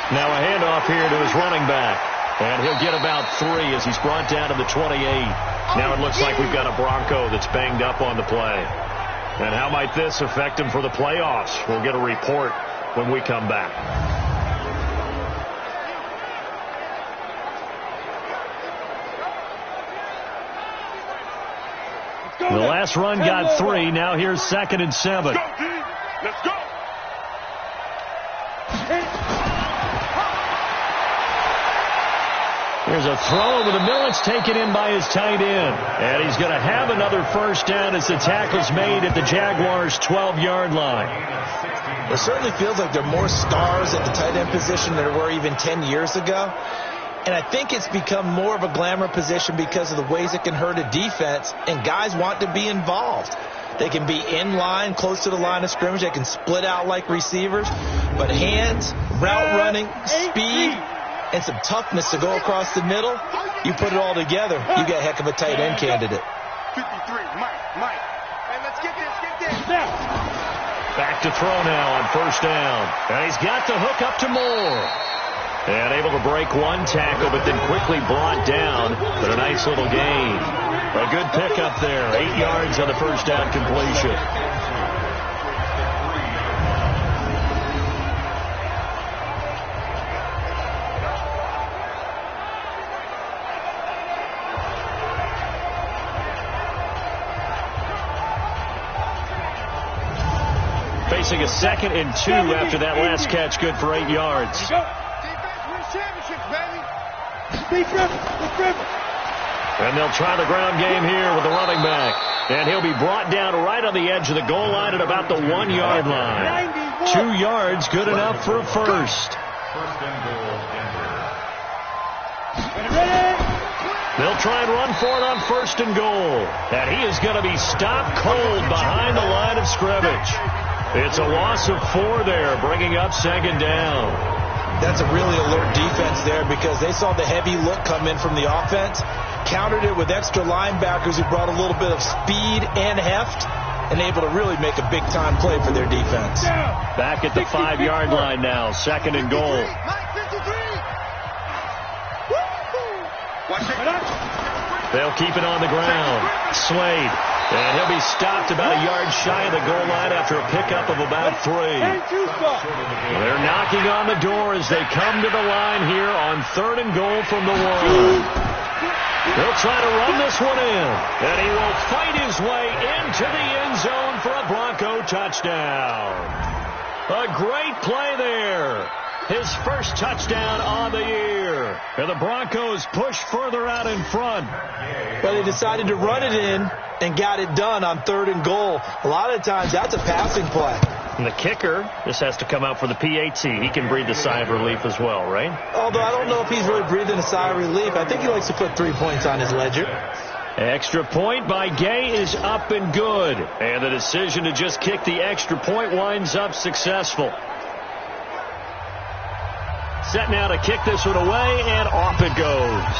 Now a handoff here to his running back. And he'll get about 3 as he's brought down to the 28. Now it looks like we've got a Bronco that's banged up on the play. And how might this affect him for the playoffs? We'll get a report when we come back. The last run got 3. Now here's 2nd and 7. Let's go, D. Let's go. Here's a throw over the middle. It's taken in by his tight end. And he's going to have another first down as the tackle's made at the Jaguars' 12-yard line. It certainly feels like there are more stars at the tight end position than there were even 10 years ago. And I think it's become more of a glamour position because of the ways it can hurt a defense, and guys want to be involved. They can be in line, close to the line of scrimmage. They can split out like receivers. But hands, route running, speed, and some toughness to go across the middle, you put it all together, you get a heck of a tight end candidate. 53, Mike. Hey, let's get this. Back to throw now on 1st down. And he's got the hook up to Moore. And able to break one tackle, but then quickly brought down. But a nice little gain. A good pickup there. 8 yards on the first down completion. Facing a 2nd and 2 after that last catch. Good for 8 yards. And they'll try the ground game here with the running back. And he'll be brought down right on the edge of the goal line at about the 1-yard line. 2 yards, good enough for a first. They'll try and run for it on 1st and goal. And he is going to be stopped cold behind the line of scrimmage. It's a loss of 4 there, bringing up 2nd down. That's a really alert defense there because they saw the heavy look come in from the offense, countered it with extra linebackers who brought a little bit of speed and heft, and able to really make a big-time play for their defense. Back at the 5-yard line now, 2nd and goal. They'll keep it on the ground. Slade. And he'll be stopped about a yard shy of the goal line after a pickup of about 3. They're knocking on the door as they come to the line here on 3rd and goal from the 1. They'll try to run this one in. And he will fight his way into the end zone for a Bronco touchdown. A great play there. His first touchdown on the year. And the Broncos push further out in front. But they decided to run it in and got it done on 3rd and goal. A lot of times that's a passing play. And the kicker, this has to come out for the PAT. He can breathe a sigh of relief as well, right? Although I don't know if he's really breathing a sigh of relief. I think he likes to put 3 points on his ledger. Extra point by Gay is up and good. And the decision to just kick the extra point winds up successful. Set now to kick this one away, and off it goes.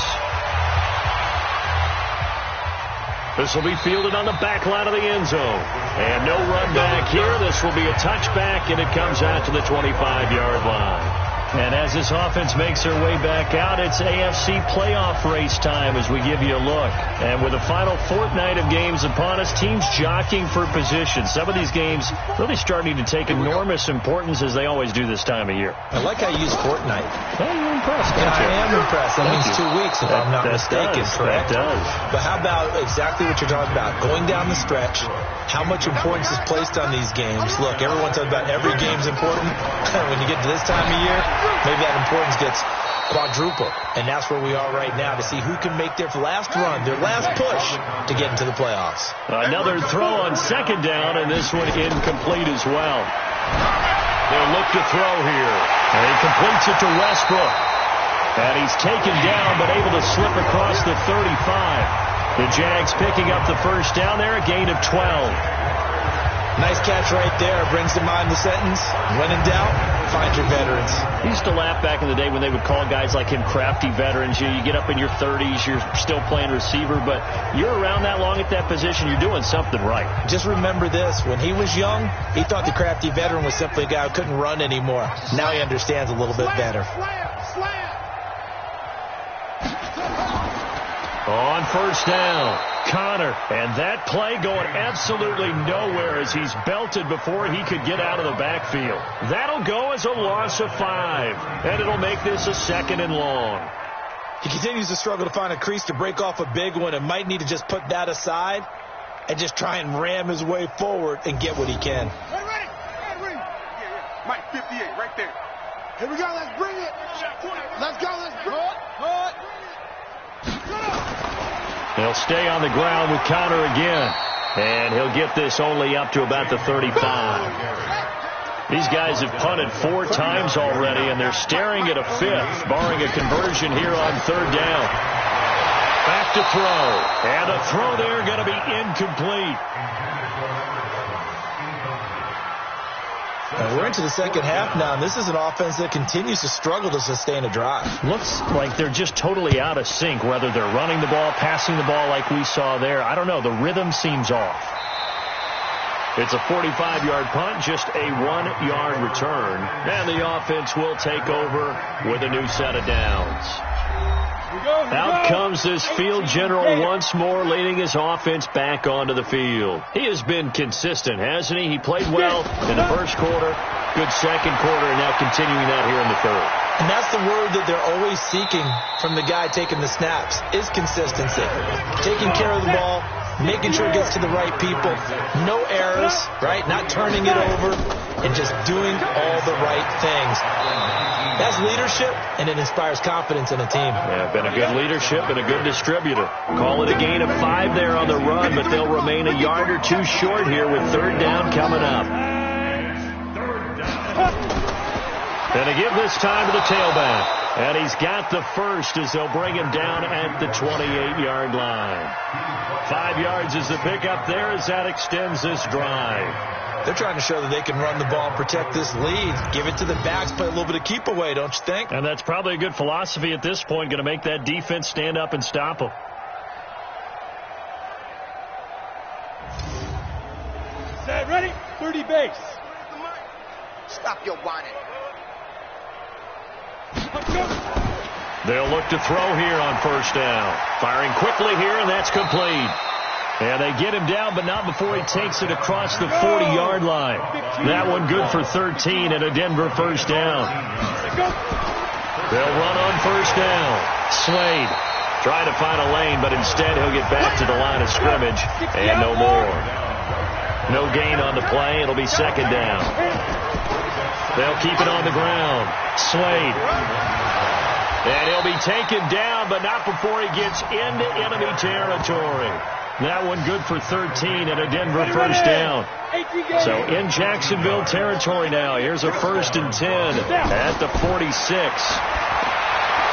This will be fielded on the back line of the end zone. And no run back here. This will be a touchback, and it comes out to the 25-yard line. And as this offense makes their way back out, it's AFC playoff race time as we give you a look. And with the final fortnight of games upon us, teams jockeying for position. Some of these games really starting to take enormous importance as they always do this time of year. I like how you use fortnight. Well, you're impressed, Yeah, I am impressed. That means 2 weeks, if I'm not mistaken, correct? That does. But how about exactly what you're talking about? Going down the stretch, how much importance is placed on these games? Look, everyone talks about every game's important. When you get to this time of year, maybe that importance gets quadrupled. And that's where we are right now to see who can make their last run, their last push to get into the playoffs. Another throw on second down, and this one incomplete as well. They'll look to throw here. And he completes it to Westbrook. And he's taken down, but able to slip across the 35. The Jags picking up the first down there, a gain of 12. Nice catch right there. Brings to mind the sentence, when in doubt, find your veterans. I used to laugh back in the day when they would call guys like him crafty veterans. You get up in your 30s, you're still playing receiver, but you're around that long at that position, you're doing something right. Just remember this. When he was young, he thought the crafty veteran was simply a guy who couldn't run anymore. Now he understands a little bit better. On first down, Connor, and that play going absolutely nowhere as he's belted before he could get out of the backfield. That'll go as a loss of 5, and it'll make this a 2nd and long. He continues to struggle to find a crease to break off a big one and might need to just put that aside and just try and ram his way forward and get what he can. Ready? Yeah. Mike, 58, right there. Here we go, let's bring it. Let's go, let's bring it. They'll stay on the ground with Connor again. And he'll get this only up to about the 35. These guys have punted 4 times already, and they're staring at a 5th, barring a conversion here on 3rd down. Back to throw. And a throw there going to be incomplete. And we're into the second half now, and this is an offense that continues to struggle to sustain a drive. Looks like they're just totally out of sync, whether they're running the ball, passing the ball like we saw there. I don't know. The rhythm seems off. It's a 45-yard punt, just a 1-yard return. And the offense will take over with a new set of downs. Out comes this field general once more, leading his offense back onto the field. He has been consistent, hasn't he? He played well in the first quarter, good second quarter, and now continuing that here in the third. And that's the word that they're always seeking from the guy taking the snaps, is consistency. Taking care of the ball, making sure it gets to the right people, no errors, right? Not turning it over, and just doing all the right things. That's leadership, and it inspires confidence in a team. Yeah, been a good leadership and a good distributor. Call it a gain of 5 there on the run, but they'll remain a yard or 2 short here with 3rd down coming up. And to give this time to the tailback. And he's got the first as they'll bring him down at the 28-yard line. 5 yards is the pickup there as that extends this drive. They're trying to show that they can run the ball, protect this lead, give it to the backs, play a little bit of keep away, don't you think? And that's probably a good philosophy at this point, going to make that defense stand up and stop them. Set, ready? 30 base. Stop your whining. They'll look to throw here on first down. Firing quickly here, and that's complete. And they get him down, but not before he takes it across the 40-yard line. That one good for 13 and a Denver first down. They'll run on first down. Slade trying to find a lane, but instead he'll get back to the line of scrimmage, and no more. No gain on the play. It'll be 2nd down. They'll keep it on the ground. Slade. And he'll be taken down, but not before he gets into enemy territory. That one good for 13 and a Denver first down. So in Jacksonville territory now. Here's a 1st and 10 at the 46.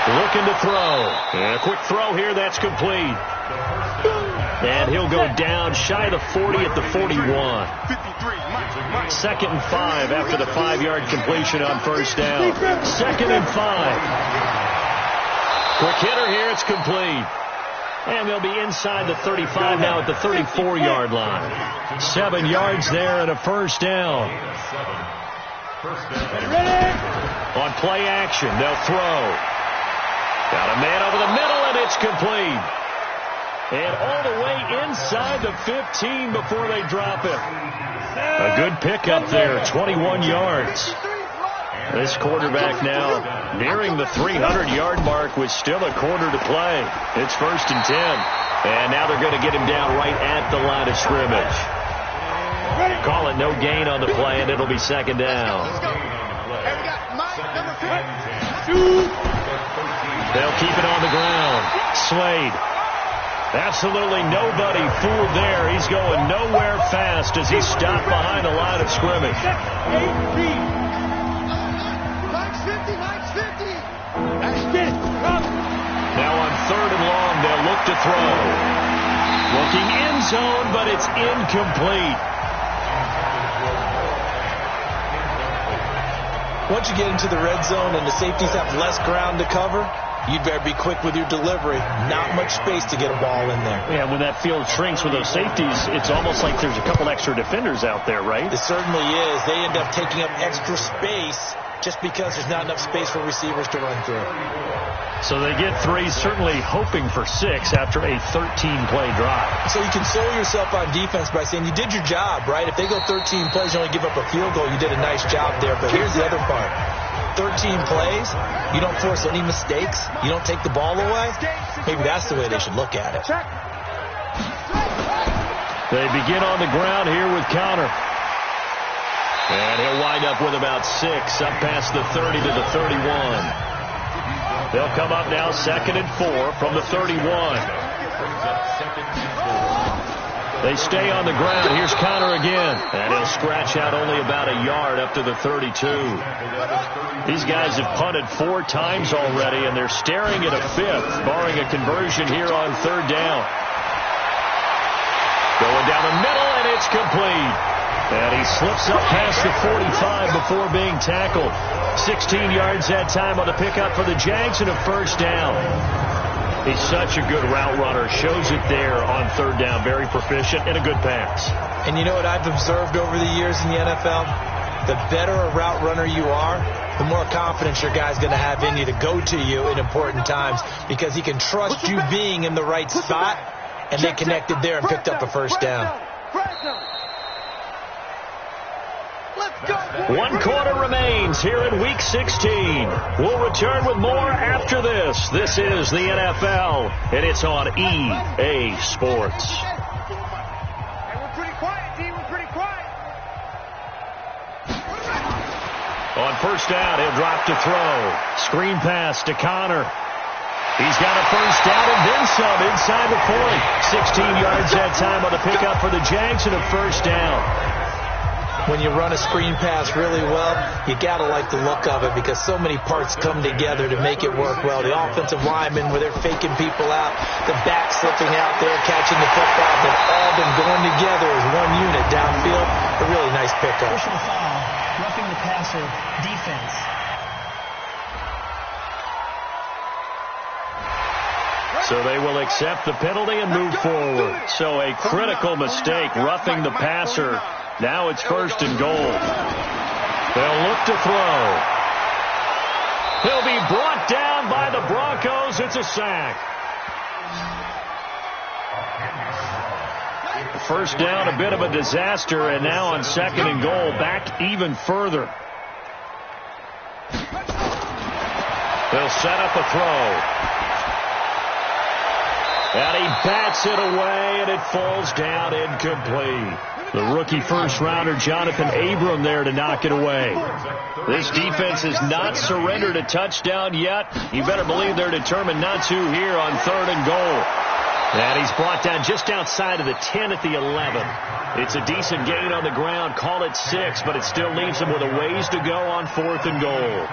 Looking to throw. And a quick throw here. That's complete. And he'll go down shy of the 40 at the 41. 2nd and 5 after the 5-yard completion on first down. 2nd and 5. Quick hitter here. It's complete. And they'll be inside the 35 now at the 34-yard line. 7 yards there and a first down. On play action, they'll throw. Got a man over the middle, and it's complete. And all the way inside the 15 before they drop it. A good pickup there, 21 yards. This quarterback now nearing the 300-yard mark with still a quarter to play. It's 1st and 10. And now they're going to get him down right at the line of scrimmage. Call it no gain on the play, and it'll be 2nd down. They'll keep it on the ground. Slade. Absolutely nobody fooled there. He's going nowhere fast as he's stopped behind the line of scrimmage. Now on 3rd and long, they'll look to throw. Looking end zone, but it's incomplete. Once you get into the red zone and the safeties have less ground to cover, you'd better be quick with your delivery. Not much space to get a ball in there. Yeah, when that field shrinks with those safeties, it's almost like there's a couple extra defenders out there, right? It certainly is. They end up taking up extra space just because there's not enough space for receivers to run through. So they get 3, certainly hoping for 6 after a 13-play drive. So you console yourself on defense by saying you did your job, right? If they go 13 plays, you only give up a field goal, you did a nice job there. But here's the other part. 13 plays, you don't force any mistakes, you don't take the ball away. Maybe that's the way they should look at it. They begin on the ground here with Connor. And he'll wind up with about 6 up past the 30 to the 31. They'll come up now 2nd and 4 from the 31. They stay on the ground. Here's Connor again. And he'll scratch out only about a yard up to the 32. These guys have punted 4 times already, and they're staring at a 5th, barring a conversion here on 3rd down. Going down the middle, and it's complete. And he slips up past the 45 before being tackled. 16 yards that time on the pickup for the Jags and a 1st down. He's such a good route runner. Shows it there on 3rd down. Very proficient and a good pass. And you know what I've observed over the years in the NFL? The better a route runner you are, the more confidence your guy's going to have in you to go to you in important times because he can trust you being in the right spot, and they connected there and picked up a 1st down. 1 quarter remains here in Week 16. We'll return with more after this. This is the NFL, and it's on EA Sports. Hey, we're pretty quiet, D. We're pretty quiet. On 1st down, he'll drop to throw. Screen pass to Connor. He's got a 1st down and then some inside the point. 16 yards that time on the pickup for the Jags and a 1st down. When you run a screen pass really well, you got to like the look of it because so many parts come together to make it work well. The offensive linemen, where they're faking people out, the back slipping out there, catching the football, they've all been going together as one unit downfield. A really nice pickup. Personal foul, roughing the passer, defense. So they will accept the penalty and move forward. So a critical mistake, roughing the passer. Now it's 1st and goal. They'll look to throw. He'll be brought down by the Broncos. It's a sack. 1st down, a bit of a disaster, and now on 2nd and goal, back even further. They'll set up a throw. And he bats it away, and it falls down incomplete. The rookie 1st-rounder, Jonathan Abram, there to knock it away. This defense has not surrendered a touchdown yet. You better believe they're determined not to here on 3rd and goal. And he's brought down just outside of the 10 at the 11. It's a decent gain on the ground. Call it 6, but it still leaves them with a ways to go on 4th and goal.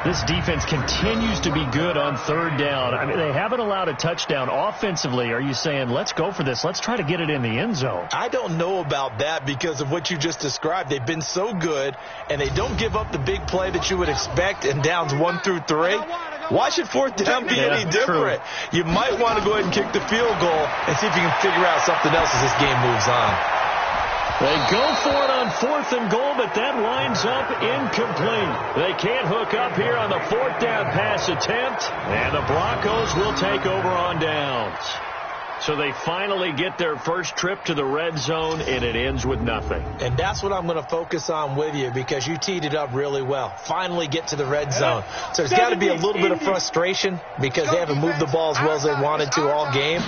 This defense continues to be good on 3rd down. I mean, they haven't allowed a touchdown. Offensively, are you saying, let's go for this, let's try to get it in the end zone? I don't know about that because of what you just described. They've been so good, and they don't give up the big play that you would expect in downs 1 through 3. Why should 4th down be any different? True. You might want to go ahead and kick the field goal and see if you can figure out something else as this game moves on. They go for it on 4th and goal, but that winds up incomplete. They can't hook up here on the 4th down pass attempt, and the Broncos will take over on downs. So they finally get their first trip to the red zone, and it ends with nothing. And that's what I'm going to focus on with you, because you teed it up really well. Finally get to the red zone. So there's got to be a little bit of frustration because they haven't moved the ball as well as they wanted to all game.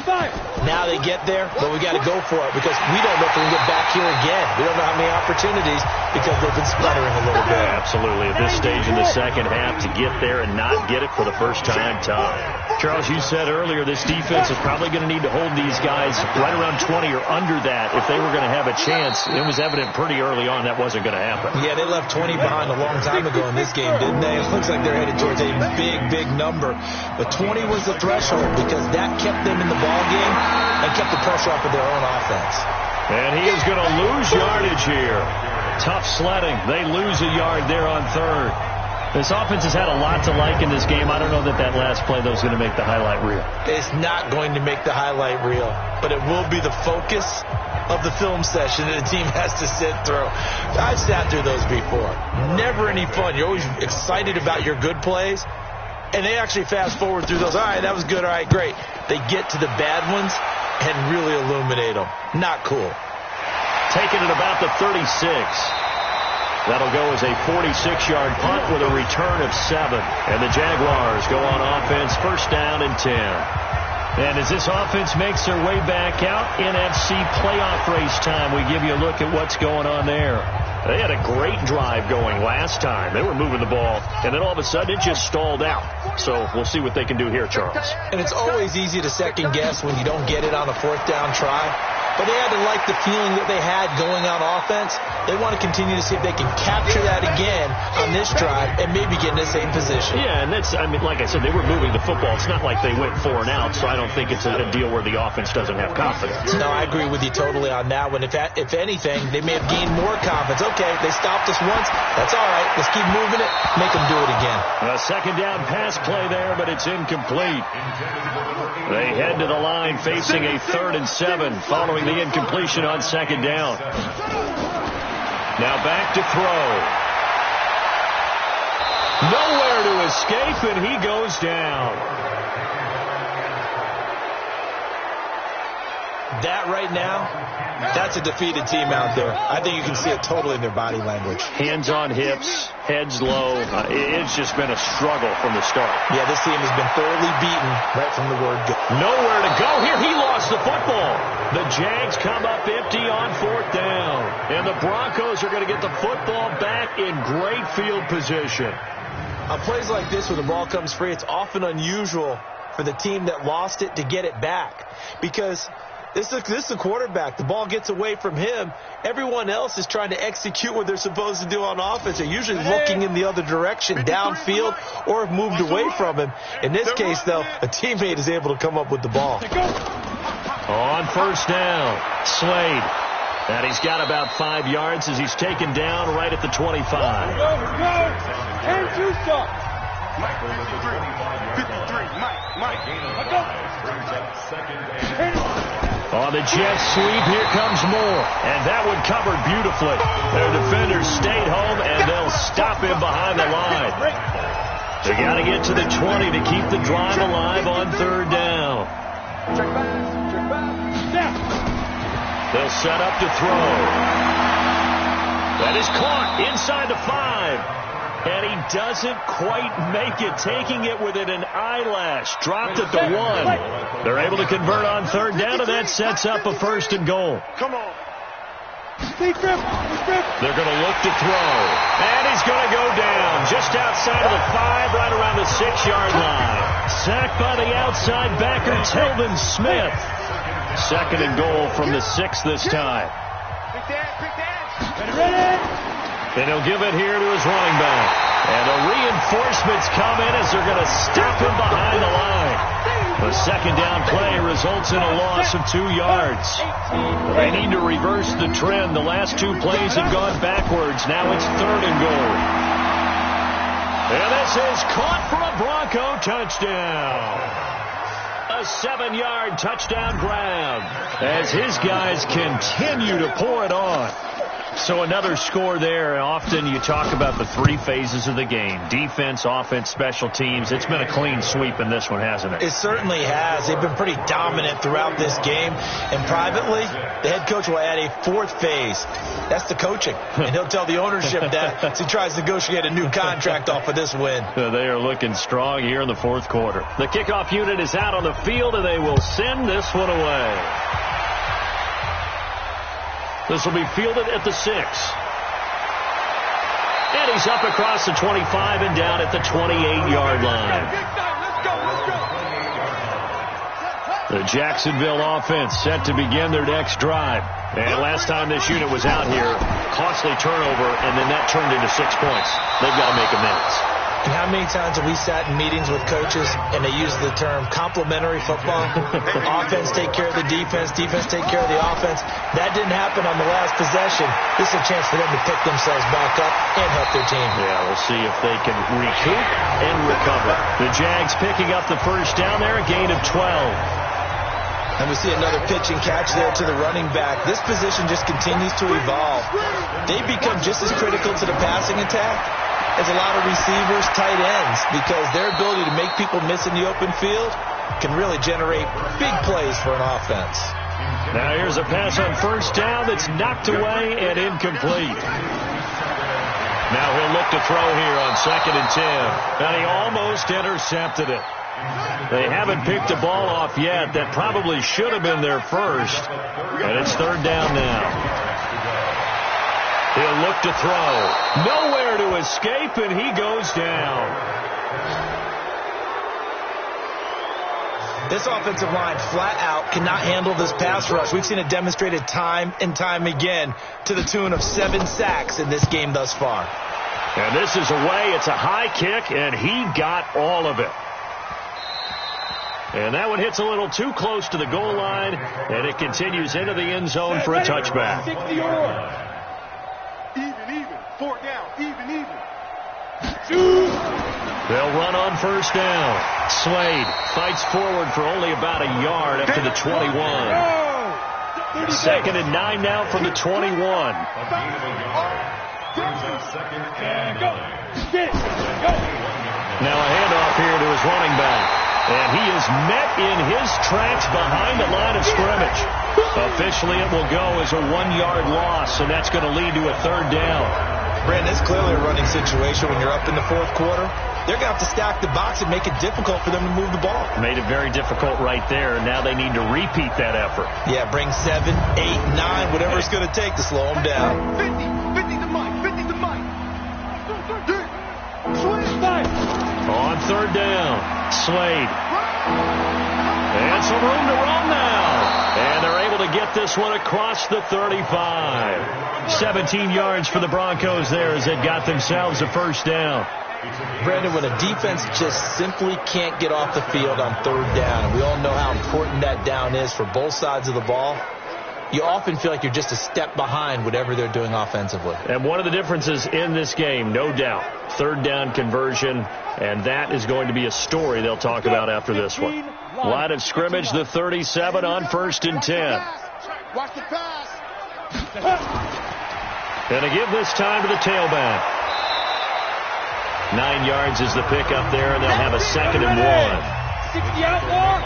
Now they get there, but we got to go for it because we don't know if we can get back here again. We don't know how many opportunities because they've been sputtering a little bit. Absolutely. At this stage in the second half, to get there and not get it for the first time, tough. Charles, you said earlier this defense is probably going to need to hold these guys right around 20 or under that if they were going to have a chance. It was evident pretty early on that wasn't going to happen. Yeah, they left 20 behind a long time ago in this game, didn't they? It looks like they're headed towards a big, big number. But 20 was the threshold because that kept them in the ball game and kept the pressure off of their own offense. And he is going to lose yardage here. Tough sledding. They lose a yard there on 3rd. This offense has had a lot to like in this game. I don't know that last play, though, is going to make the highlight reel. It's not going to make the highlight reel, but it will be the focus of the film session that the team has to sit through. I've sat through those before. Never any fun. You're always excited about your good plays, and they actually fast forward through those. All right, that was good. All right, great. They get to the bad ones and really illuminate them. Not cool. Taking it about the 36. That'll go as a 46-yard punt with a return of 7. And the Jaguars go on offense, 1st down and 10. And as this offense makes their way back out, NFC playoff race time, we give you a look at what's going on there. They had a great drive going last time. They were moving the ball, and then all of a sudden it just stalled out. So we'll see what they can do here, Charles. And it's always easy to second guess when you don't get it on a 4th down try. But they had to like the feeling that they had going on offense. They want to continue to see if they can capture that again on this drive and maybe get in the same position. Yeah, and that's, I mean, like I said, they were moving the football. It's not like they went 4 and out, so I don't think it's a deal where the offense doesn't have confidence. No, I agree with you totally on that one. If anything, they may have gained more confidence. Okay, they stopped us once. That's all right. Let's keep moving it. Make them do it again. A 2nd down pass play there, but it's incomplete. They head to the line facing a 3rd and 7 following the incompletion on 2nd down. Now back to throw. Nowhere to escape, and he goes down. That right now, that's a defeated team out there. I think you can see it totally in their body language. Hands on hips, heads low. It's just been a struggle from the start. Yeah, this team has been thoroughly beaten right from the word go. Nowhere to go here. He lost the football. The Jags come up empty on 4th down. And the Broncos are going to get the football back in great field position. On plays like this where the ball comes free, it's often unusual for the team that lost it to get it back. Because this is the quarterback. The ball gets away from him. Everyone else is trying to execute what they're supposed to do on offense. They're usually looking in the other direction, downfield, or have moved away from him. In this case, though, a teammate is able to come up with the ball. On 1st down, Slade. And he's got about 5 yards as he's taken down right at the 25. And 2 stop. 53. Mike. On the jet sweep, here comes more. And that one covered beautifully. Their defenders stayed home, and they'll stop him behind the line. They got to get to the 20 to keep the drive alive on 3rd down. They'll set up to throw. That is caught inside the 5. And he doesn't quite make it, taking it within an eyelash. Dropped at the 1. They're able to convert on 3rd down, and that sets up a 1st and goal. Come on. They're going to look to throw. And he's going to go down just outside of the 5, right around the 6-yard line. Sacked by the outside backer, Telvin Smith. 2nd and goal from the 6 this time. And he'll give it here to his running back. And the reinforcements come in as they're going to stop him behind the line. The 2nd down play results in a loss of 2 yards. They need to reverse the trend. The last 2 plays have gone backwards. Now it's 3rd and goal. And this is caught for a Bronco touchdown. A 7-yard touchdown grab as his guys continue to pour it on. So another score there. Often you talk about the three phases of the game: defense, offense, special teams. It's been a clean sweep in this one, hasn't it? It certainly has. They've been pretty dominant throughout this game. And privately, the head coach will add a fourth phase. That's the coaching. And he'll tell the ownership that as he tries to negotiate a new contract off of this win. They are looking strong here in the fourth quarter. The kickoff unit is out on the field, and they will send this one away. This will be fielded at the 6. And he's up across the 25 and down at the 28-yard line. The Jacksonville offense set to begin their next drive. And last time this unit was out here, costly turnover, and then that turned into 6 points. They've got to make amends. And how many times have we sat in meetings with coaches and they use the term complementary football? Offense take care of the defense, defense take care of the offense. That didn't happen on the last possession. This is a chance for them to pick themselves back up and help their team. Yeah, we'll see if they can recoup and recover. The Jags picking up the first down there, a gain of 12. And we see another pitch and catch there to the running back. This position just continues to evolve. They become just as critical to the passing attack as a lot of receivers, tight ends, because their ability to make people miss in the open field can really generate big plays for an offense. Now here's a pass on first down that's knocked away and incomplete. Now he'll look to throw here on 2nd and 10. And he almost intercepted it. They haven't picked the ball off yet. That probably should have been their first. And it's 3rd down now. He'll look to throw. Nowhere to escape, and he goes down. This offensive line flat out cannot handle this pass rush. We've seen it demonstrated time and time again to the tune of 7 sacks in this game thus far. And this is away. It's a high kick, and he got all of it. And that one hits a little too close to the goal line, and it continues into the end zone for a touchback. Even. 4 down. Even. They'll run on first down. Slade fights forward for only about a yard up to the 21. 2nd and 9 now from the 21. Now a handoff here to his running back. And he is met in his tracks behind the line of scrimmage. Officially, it will go as a 1-yard loss, and that's going to lead to a 3rd down. Brandon, it's clearly a running situation when you're up in the 4th quarter. They're going to have to stack the box and make it difficult for them to move the ball. Made it very difficult right there. Now they need to repeat that effort. Yeah, bring 7, 8, 9, whatever it's going to take to slow them down. 50 to Mike. On 3rd down, Slade. And some room to run now. And they're able to get this one across the 35. 17 yards for the Broncos there as they got themselves a first down. Brandon, when a defense just simply can't get off the field on 3rd down, and we all know how important that down is for both sides of the ball, you often feel like you're just a step behind whatever they're doing offensively. And one of the differences in this game, no doubt, 3rd down conversion, and that is going to be a story they'll talk about after this one. Line of scrimmage, the 37 on 1st and 10. Watch the pass. And a give this time to the tailback. 9 yards is the pickup there, and they'll have a 2nd and 1. 60 out more.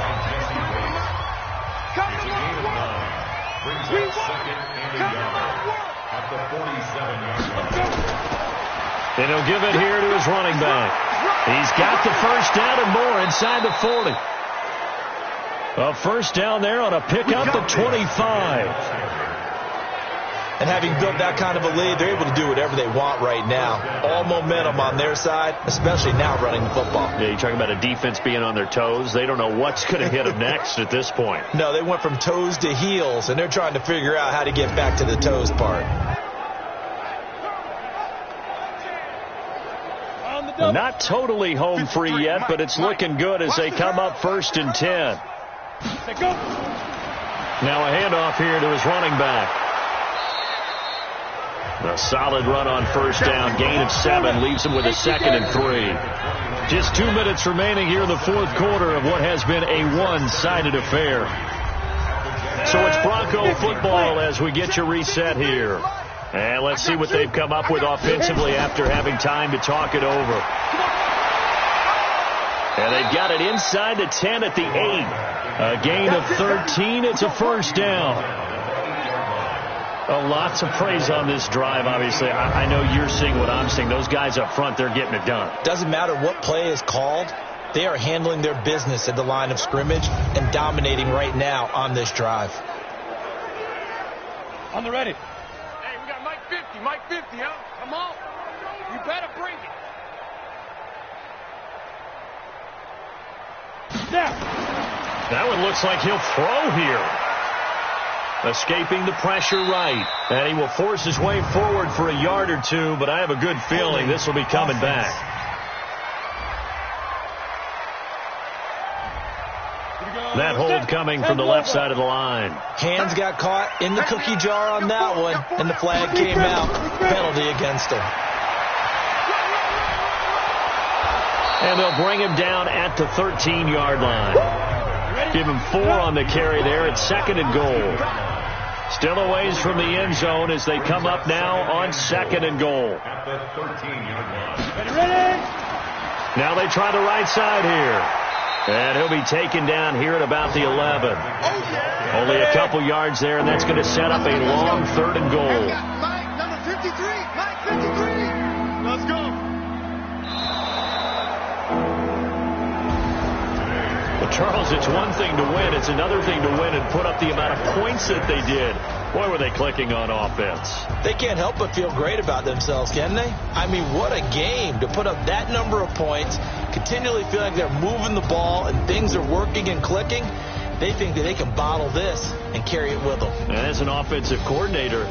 Come to brings up 2nd and yard at the 47-yard line. And he'll give it here to his running back. He's got the first down and more inside the 40. A first down there on a pickup at 25. And having built that kind of a lead, they're able to do whatever they want right now. All momentum on their side, especially now running the football. Yeah, you're talking about a defense being on their toes. They don't know what's going to hit them next at this point. No, they went from toes to heels, and they're trying to figure out how to get back to the toes part. Not totally home free yet, but it's looking good as they come up 1st and 10. Now a handoff here to his running back. A solid run on first down. Gain of 7 leaves him with a 2nd and 3. Just 2 minutes remaining here in the fourth quarter of what has been a one-sided affair. So it's Bronco football as we get you reset here. And let's see what they've come up with offensively after having time to talk it over. And they've got it inside the 10 at the 8. A gain of 13. It's a first down. Lots of praise on this drive, obviously. I know you're seeing what I'm seeing. Those guys up front, they're getting it done. Doesn't matter what play is called. They are handling their business at the line of scrimmage and dominating right now on this drive. On the ready. Hey, we got Mike 50. Mike 50, huh? Come on. You better bring it. That one looks like he'll throw here. Escaping the pressure right. And he will force his way forward for a yard or two, but I have a good feeling this will be coming back. That hold coming from the left side of the line. Hands got caught in the cookie jar on that one, and the flag came out. Penalty against him. And they'll bring him down at the 13-yard line. Give him 4 on the carry there. It's 2nd and goal. Still a ways from the end zone as they come up now on 2nd and goal. At the 13-yard line. Now they try the right side here. And he'll be taken down here at about the 11. Only a couple yards there, and that's going to set up a long 3rd and goal. Mike, number 53. Mike 53. Let's go. Well, Charles, it's one thing to win. It's another thing to win and put up the amount of points that they did. Boy, were they clicking on offense. They can't help but feel great about themselves, can they? I mean, what a game to put up that number of points, continually feel like they're moving the ball and things are working and clicking. They think that they can bottle this and carry it with them. And as an offensive coordinator,